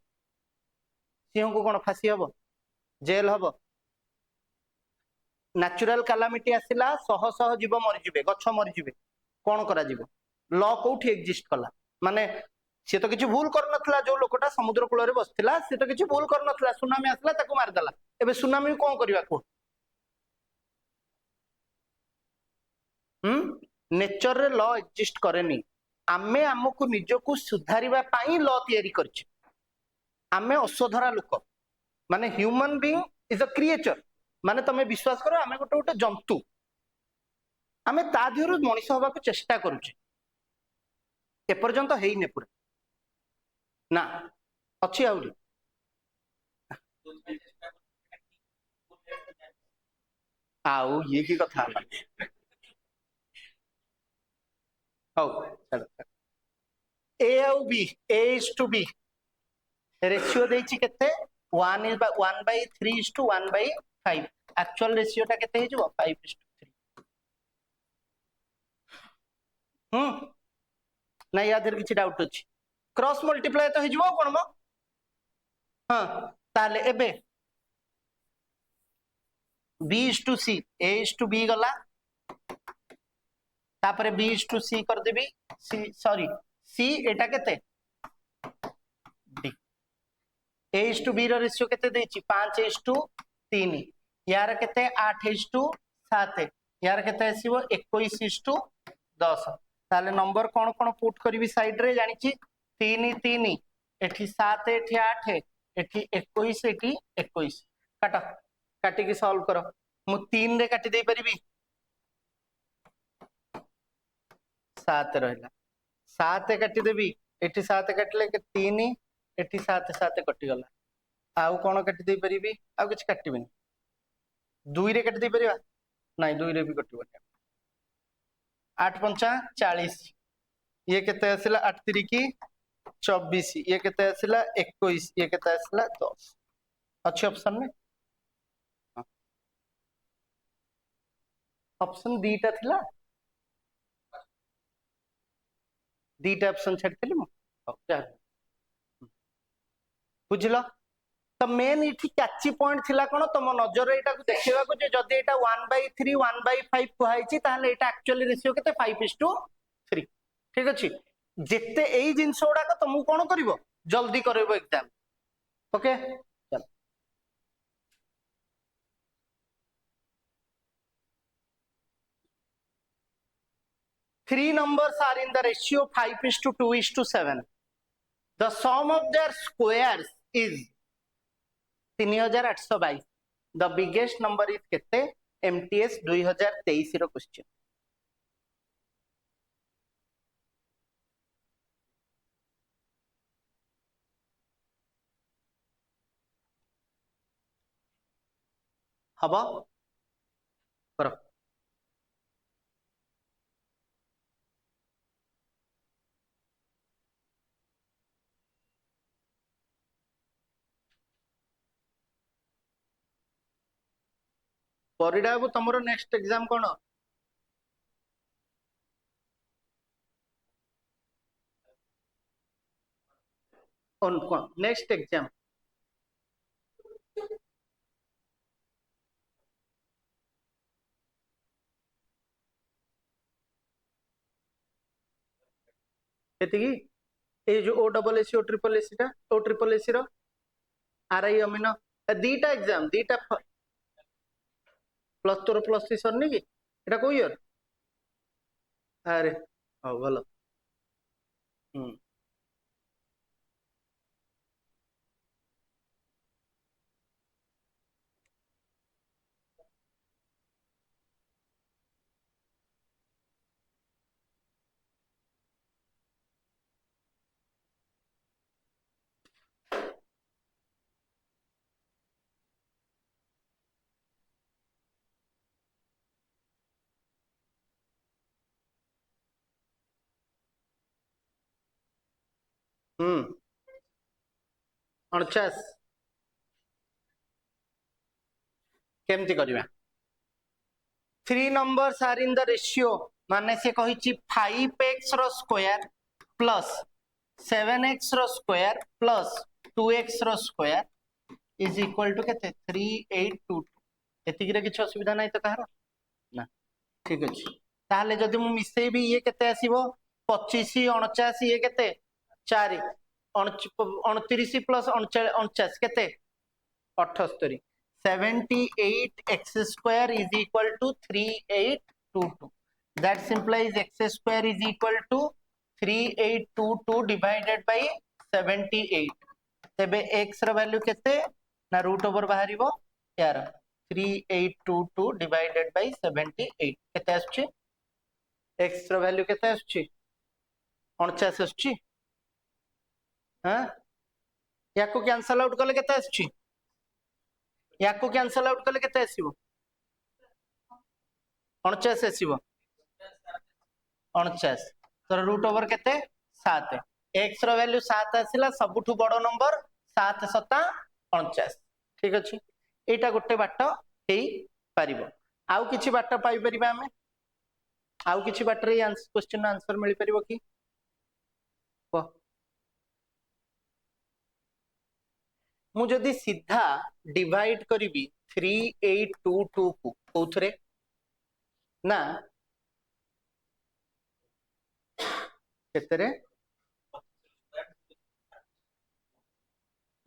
सिंह को कौन फांसी हम जेल हम नेचुरल कैलामिटी आसला शह शह जीव मरीजे गछ मरीजे कौन करा लॉ कौटी एग्जिस्ट कला माने सी तो किसी भूल कर जो लोकटा समुद्र कूल बसला सी तो किसी भूल कर सुनामी आसला ताको मारदेला एबे सुनामी कौन करवा कह नेचर रे लॉ एग्जिस्ट करेनी आमे आमको निजको सुधारिबा पाई लॉ तैयारी करछि आमे असोधरा लोक माने human being is a creature माने तमे विश्वास करो आमे गोटे गोटे जंतु आमे ता दिहरु मनीष होबा को चेष्टा करूछे एपर्यंत हेइने पूरा ना अच्छी आउरी आउ ये की कथा हौ ए आउ B A is to B ratio देछि केते 1/3:1/5 एक्चुअल रेशियो टा केते हेजो 5:3 ना या देर किछि डाउट अछि क्रॉस मल्टीप्लाई तो हेजो कोन म हां ताले एबे B:C A:B गला तापरे B:C कर देबी C सॉरी C एटा केते D A:B रो रेशियो केते देछि 5:3 यार केते 8:7 यार केते आसीबो 21:10 ताले नंबर कोन कोन पुट करबी साइड रे जानि छी 3 3 एठी 7 एठी 8 एठी 21 एठी 21 काट काटी की सॉल्व करो मु 3 रे काटी दे परिबी 7 रहला 7 काटी देबी एठी 7 काटले के 3 एठी 7 7 कटि गला आउ कोन काटी दे परिबी आउ किछ काटिबिनी 2 रे काटी दे परिबा नाही 2 रे भी कटिबनी 8×5 40 ये केते आसिला 8×3 24 ये केते आसिला 21 ये केते आसिला 10 अच्छे ऑप्शन में ऑप्शन दीटा थिला दीटा ऑप्शन छाड़थिली मु बुझलो तो मेन इठी कैची पॉइंट थिला कोन तुम नजर एटा को देखिबा को जे जदी एटा 1/3 1/5 कुहाई छि ताले एटा एक्चुअली रेशियो केते 5:3 ठीक अछि जेते एई जिंस ओडा को तुम कोन करिवो जल्दी करबो एग्जाम ओके चल 3 numbers are in the ratio 5:2:7 the sum of their squares is 3822 the biggest number is केते MTS 2023 रो क्वेश्चन हबो करो परिडा बाबू तुमरो नेक्स्ट एग्जाम कौन नेक्स्ट एग्जाम एतिकी ए जो ओ डबल एसी ओ ट्रिपल एसी टा ओ ट्रिपल एसी रो आरआई अमीनो दीटा एग्जाम दीटा प्लस तोर plus 3 सरनी कि एटा को year अरे हो भलो हम्म हम्म 49 केमती करबा 3 numbers are in the ratio माने से कहिछि 5x रो स्क्वायर प्लस 7x रो स्क्वायर प्लस 2x रो स्क्वायर इज इक्वल टू केते 3822 एतिकी रे किछ असुविधा नाही तो कहार ना ठीक अछि ताले जदि मु मिसेबी ये केते आसीबो 25 49 ये केते 4 29 प्लस 49 केते 78 78x square is equal to 3822 that implies x square is equal to 3822 divided by 78 तबे x ର वैल्यू केते ना रूट ओवर बाहरिबो यार 3822 divided by 78 केते आछी x ର वैल्यू केते आछी 49 आछी हां याको कैंसल आउट कले केते आछी याको कैंसल आउट कले केते आसीबो 49 आसीबो 49 तर रूट ओवर केते 7 x रो वैल्यू 7 आसिला सबुठु बडो नंबर 7 7 49 ठीक अछि एटा गोटे बाट हेई परिबो आउ किछि बाट पाई परिबा हमें आउ किछि बाट रे आंसर क्वेश्चन आंसर मिली परिबो कि को मु जदी सीधा डिवाइड करिबी 3822 को कोथरे ना केतरे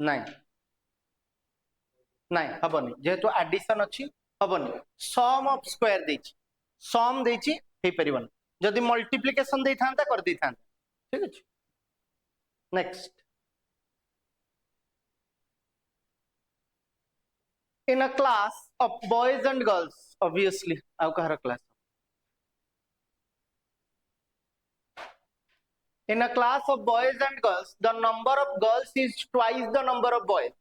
नाइन नाइन हबनी जेहेतु एडिशन अच्छी हबनी सम ऑफ स्क्वायर देछि सम देछि हे परिबन जदी मल्टीप्लिकेशन दे थांता कर दे थांता ठीक अछि next in a class of boys and girls obviously आउ कहर class in a class of boys and girls the number of girls is twice the number of boys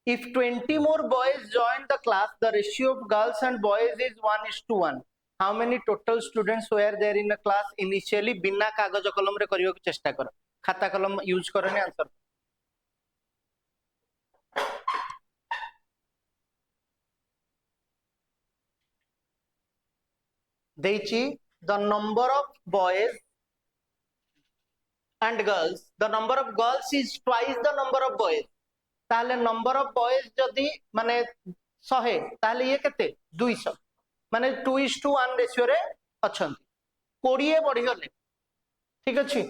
if 20 more boys join the class the ratio of girls and boys is 1:1 how many total students were there in a class initially बिना कागज कलम रे करियो चेष्टा कर खाता कलम use करने आंसर देछि the number of boys and girls the number of girls is twice the number of boys ताले number of boys जदी माने 100 ताले ये केते 200 माने 2:1 रेशियो रे अछन 20 बढ़ी गले ठीक अछि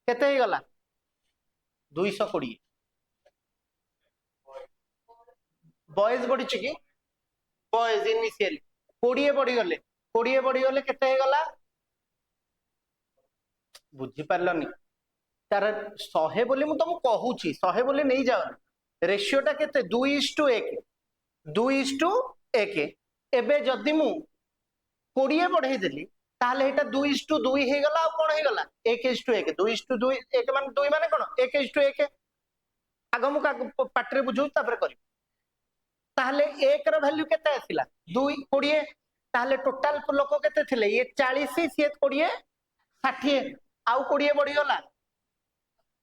केते हे गला 220 बॉयज बढ़ी छि कि बॉयज इनिशियली 20 बढ़ी गले केते हे गला बुझी पारलनी तार 100 बोली मु तुम कहूची 100 बोली नहीं जाओ रेशियो टा केते 2:1 2:1 एबे जदी मु 20 बढ़ाई देली ताले एटा 2:2 हे गला आ कोन हे गला 1:1 2:2 1 माने 2 माने कोन 1:1 आगो मु पाटरे बुझू तापर करी ताले 1 रो वैल्यू केते आसिला 2 20 ताले टोटल लोक केते थिले ये 40 से 20 60 आउ 20 बढ़ी गला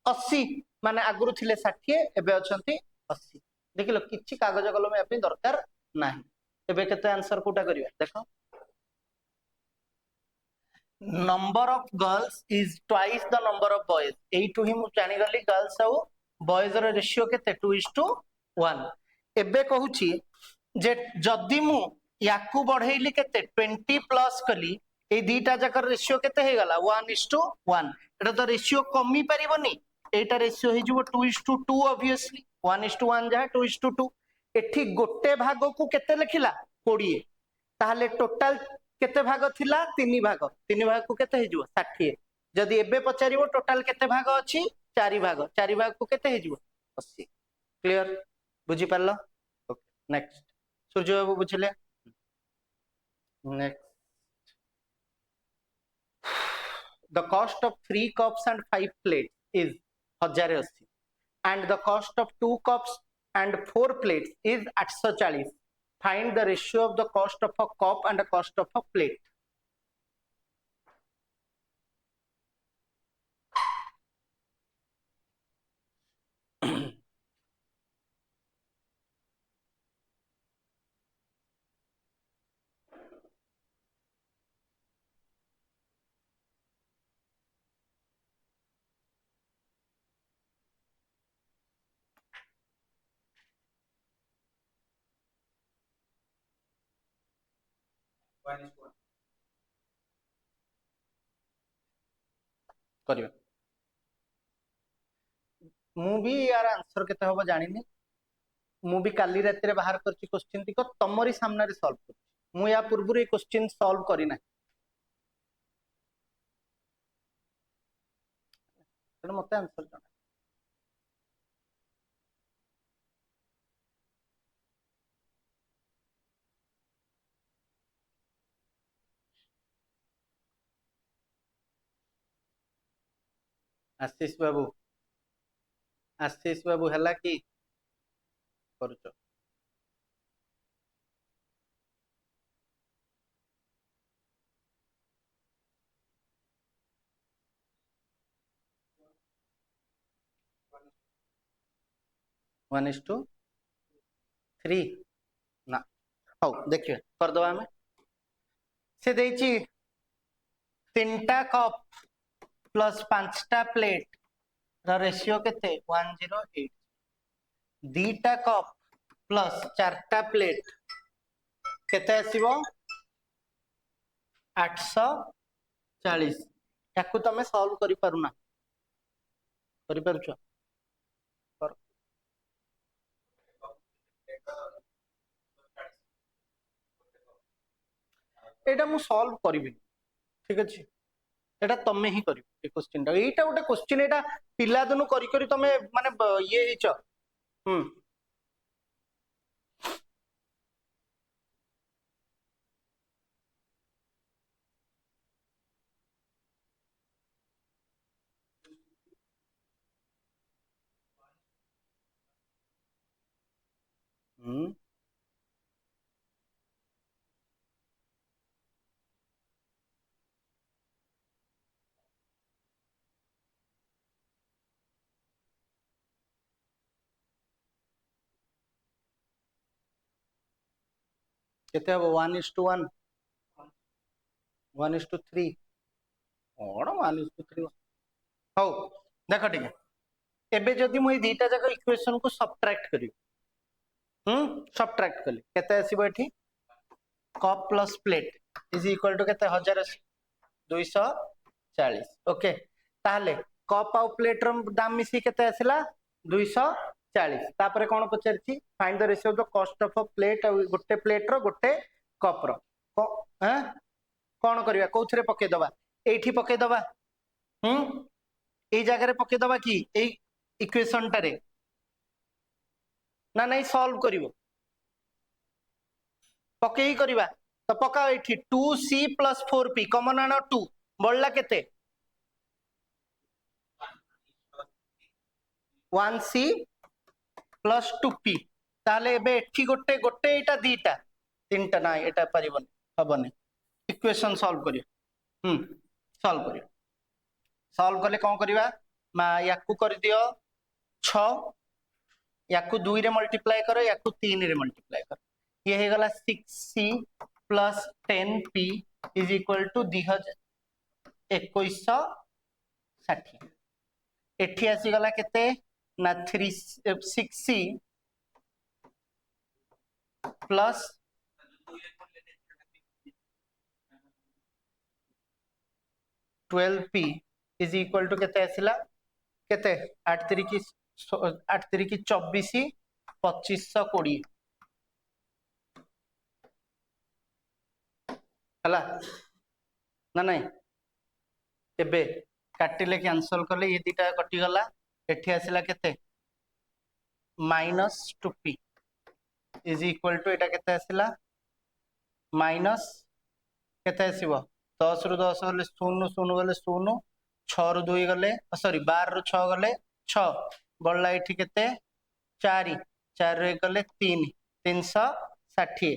80 माने आगुरु थिले 60 एबे अछंती 80 देखिलो किछि कागज कलम या दरकार नाही एबे केते आंसर कोटा करिया देखो number of girls is twice the number of boys एइटु ही मु जानि गली गर्ल्स और बॉयज रो रेशियो केते 2:1 एबे कहूची जे जदी मु याकू बढ़ेइली केते 20 प्लस कली ए दीटा जाकर रेशियो केते हे गला 1:1 एटा तो रेशियो कमी परिबनी एटा रेशियो हे जिवो 2:2 ऑब्वियसली 1:1 जा 2:2 एठी गोटे भाग को केते लिखिला 20 ताहले टोटल केते भाग थिला 3 भाग को केते हे जिवो 60 जदी एबे पचारिबो टोटल केते भाग अछि 4 भाग को केते हे जिवो 80 क्लियर बुझी परलो ओके नेक्स्ट सूर्य बाबू बुझिले next the cost of 3 cups and 5 plates is 1080 and the cost of 2 cups and 4 plates is 840 find the ratio of the cost of a cup and the cost of a plate करियो मु भी यार answer केते होबो जानिनी मु भी काली रात रे बाहर करची क्वेश्चन तिको तमरी सामने रे सॉल्व कर मु या पूर्व रे क्वेश्चन सॉल्व करी ना तेणु मते आंसर जाना आशीष बाबू हला कि करूचो वन इज टू 3 ना हो देखिए कर दो हमें से देची 3टा कप प्लस 5टा प्लेट रा रेशियो केते 108 2टा कप प्लस 4टा प्लेट केते आसीबो 840 याकू तमे सॉल्व करि पारुना करि पारुछो कर एटा मु सॉल्व करिबि ठीक अछि एटा तमे ही करियो ए क्वेश्चन टा एटा गोटे क्वेश्चन एटा पिला दनु करि करि तमे माने ये हिच केते हबो 1:1 1:3 और 1:3 हो देखो ठीक है एबे जदी मु दीटा जक इक्वेशन को सब्ट्रैक्ट करी सब्ट्रैक्ट कली केते आसीबो एठी cup plus plate is equal to केते 240 ओके ताहले कप आउ प्लेट रो दाम मिसी केते आसिला 240 तापरे कोन पचरची find the ratio of the cost of a plate गोटे प्लेट रो गोटे कप रो कोन करिया कोथरे पके दबा एठी पके दबा ए जगह रे पके दबा की ए इक्वेशन टारे ना नहीं सॉल्व करिवो पके ही करिवा तो पका एठी 2c + 4p कॉमन आनो 2 बळला केते 1c + 2p ताले एबे एठी गोटे गोटे एटा दीटा तीनटा ना एटा परिबन हबने इक्वेशन सॉल्व करियो सॉल्व करियो सॉल्व करले कोन करिवा मा याकू कर दियो 6 याकू 2 रे मल्टीप्लाई करो याकू 3 रे मल्टीप्लाई करो ये हे गला 6C plus 10P is equal to 2160 एठी आसी गला केते ना 6C plus 12P is equal to केते आसिला केते 8 3 की 24 2520 हला ना नहीं एबे काटिले कैंसल कले ये दिटा कटि गला एठी आसिला केते -2P इज इक्वल टू एटा केते आसिला माइनस केते आसीबो 10 रु 10 गले 0 0 गले 0 6 रु 2 गले सॉरी 12 रु 6 गले 6 बळला एठी केते 4 4 रे गले 3 360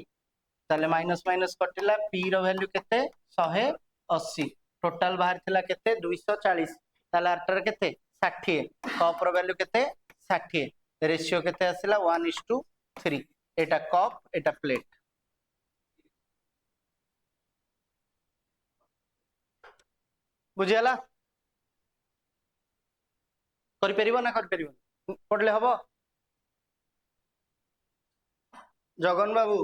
ताले माइनस माइनस कटिला p रो वैल्यू केते 180 टोटल बाहर थिला केते 240 ताले आटर केते 60 कप रो वैल्यू केते 60 रेशियो केते आसिला 1:3 एटा कप एटा प्लेट बुझियाला करि परिबो ना करि परिबो पढले हबो जगन बाबू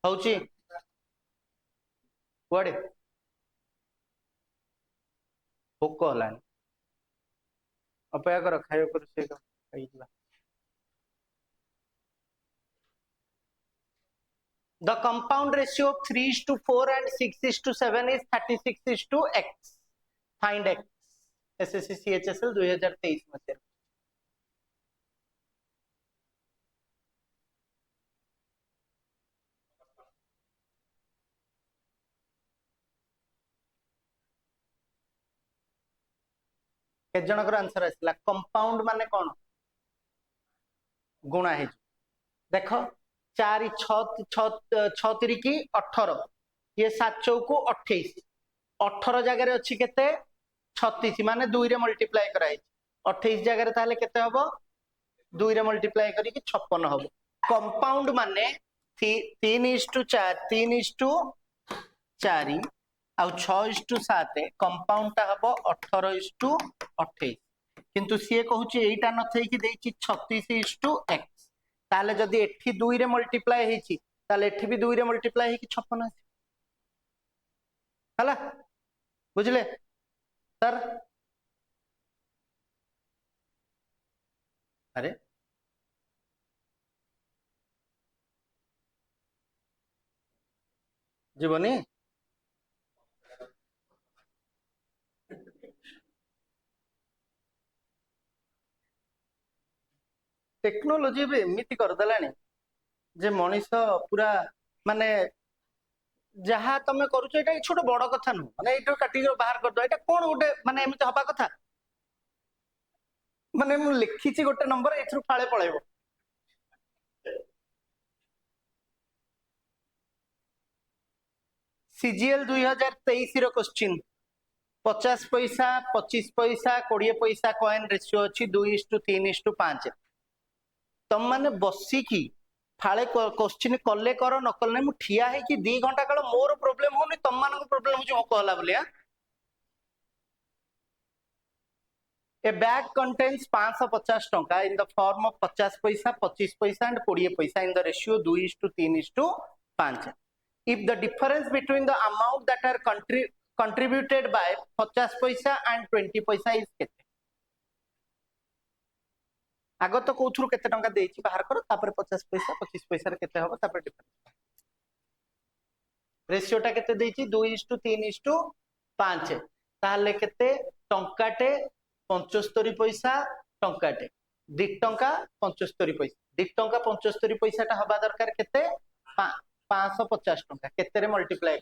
हौची कुआडे भोक हलानी अपेक्षा कर खाइयो कर से खाइला The compound ratio of 3:4 and 6:7 is 36:x. Find x. SSC CHSL 2023 मध्य केत जनकर आंसर आसिला कंपाउंड माने कोन गुणा है देखो 4 6 3 की 18 ये 7 चौकु 28 18 जगह रे अछि केते 36 माने 2 रे मल्टीप्लाई कराई 28 जगह रे ताले केते हबो 2 रे मल्टीप्लाई करी कि 56 हबो कंपाउंड माने 3:4 3:4 आउ 6:7 कंपाउंड ता हबो 18:28 किंतु सीए कहूची एटा न थई कि देछि 36:x ताले जदी एठी 2 रे मल्टीप्लाई हेछि ताले एठी भी 2 रे मल्टीप्लाई हे कि 56 आसी हला बुझले सर अरे जीवनी टेक्नोलोजी भी एमिति कर दलानी जे मनीष पूरा माने जहा तमे करूछ एटा छोट बड़ कथा न माने एटो काटी बाहर कर दो एटा कोन गोटे माने एमिति हबा कथा माने मु लिखिछि गोटे नंबर एथरु फाळे पळेबो सीजीएल 2023 रो क्वेश्चन 50 पैसा 25 पैसा 20 पैसा कॉइन रेशियो अछि 2:3:5 तम माने बसी की फाळे क्वेश्चन कले करो न कले मु ठिया है कि 2 घंटा काल मोर प्रॉब्लम होनी तम मान को प्रॉब्लम हो कहला बोलिया ए बैग कंटेन्स 550 टंका इन द फॉर्म ऑफ 50 पैसा 25 पैसा एंड 20 पैसा इन the ratio 2:3:5 if the difference between the amount that are contributed by 50 पैसा and 20 पैसा is केते आगो तो कोथुर केते टंका देछि बाहर करो तापर 50 पैसा 25 पैसा रे केते हबो तापर डिफरेंस रेशियोटा केते देछि 2:3:5 ताले केते टंकाटे 75 पैसा टंकाटे 2 टंका 75 पैसा 2 टंका 75 पैसाटा हबा दरकार केते 550 टंका केते रे मल्टीप्लाई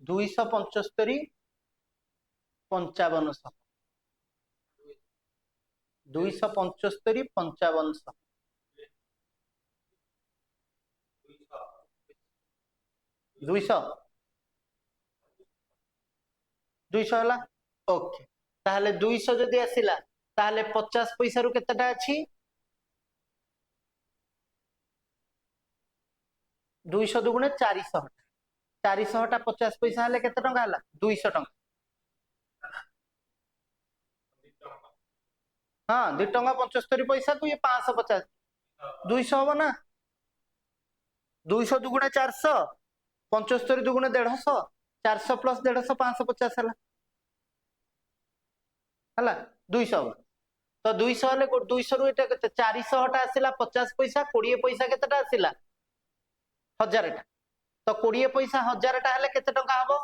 275 5500 275 5500 200 200 हला ओके ताहले 200 जदी आसिला ताहले 50 पैसा रु केतेटा अछि 200 दुगुणे 400 400 टा 50 पैसा हेले केते टंका हला 200 टंका हाँ 2 टंका 75 पैसा को ये 550 200 हो ना 200 दुगुणे 400 75 दुगुणे 150 400 प्लस 150 550 हला 200 तो 200 हेले 200 रु एटा केते 400 टा आसिला 50 पैसा 20 पैसा केतेटा आसिला 1000 टा तो 20 पैसा 1000 टा हेले केते टंका हबो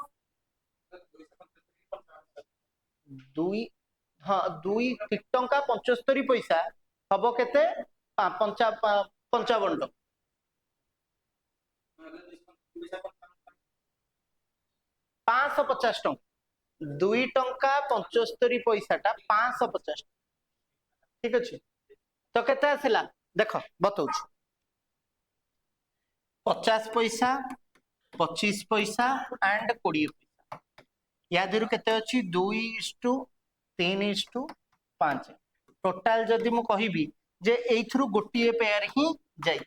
2 हाँ 2 टंका 75 पैसा हबो केते 55 टंका 550 टंका 2 टंका 75 पैसा टा 550 ठीक अच्छे तो केते आसिला देख बताऊँ 50 पैसा 25 पैसा एंड 20 पैसा या देरु केते अछि 2:3:5 टोटाल जदि मु कहिबी जे एइथरु गोटिए पेयर ही जाई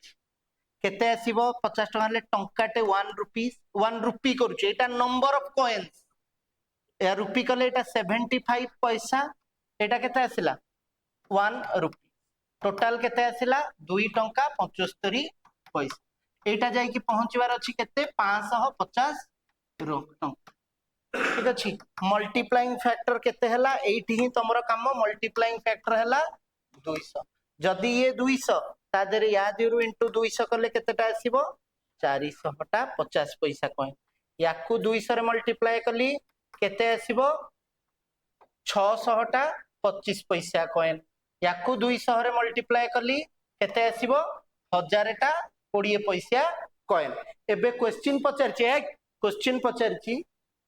केते आसीबो 50 टका ले टंकाटे 1 रुपी करूचे एटा नंबर ऑफ कॉइन्स या रुपी कले एटा 75 पैसा एटा केते आसिला 1 रुपी टोटाल केते आसिला 2 टंका 75 पैसा एटा जाई कि पहुंचवार अछि केते 550 टंका ठीक अछि मल्टीप्लाइंग फैक्टर केते हला एठी ही तमरो काम मल्टीप्लाइंग फैक्टर हला 200 जदि ये 200 ता देरे या 0 * 200 करले केतेटा आसीबो 400 टा 50 पैसा कॉइन याकू 200 रे मल्टीप्लाई कली केते आसीबो 600 टा 25 पैसा कॉइन याकू 200 रे मल्टीप्लाई कली केते आसीबो 1000 टा 20 पैसा कॉइन एबे question पचारची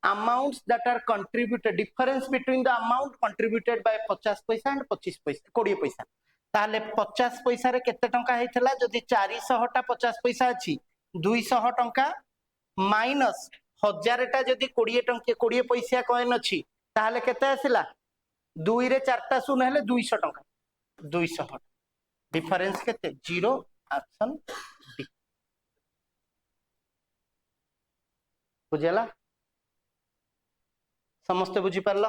amounts that are contributed difference between the amount contributed by 50 पैसा and 25 पैसा 20 पैसा ताले 50 पैसा रे केते टंका हेथला जदी 400 टा 50 पैसा अछि 200 टंका माइनस 1000 टा जदी 20 टंका 20 पैसा कॉइन अछि ताले केते आसिला 2 रे 4 टा शून्य हेले 200 टंका 200 डिफरेंस केते 0 ऑप्शन डी बुझला समस्त बुझी पारलो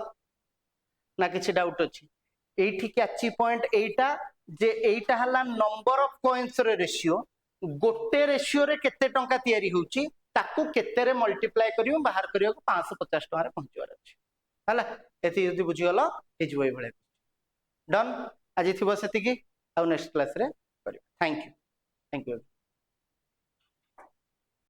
ना किछि डाउट अछि एठी कैची पॉइंट एटा जे एटा हला नंबर ऑफ कॉइन्स रे रेशियो गोटे रेशियो रे केते टंका तयारी होउची ताकू केते रे मल्टीप्लाई करियो बाहर करियो 550 टका रे पहुंचवार अछि हला एति जदी बुझी गलो हे जबै भळे डन आज थिबो सेति की आ नेक्स्ट क्लास रे करियो थैंक यू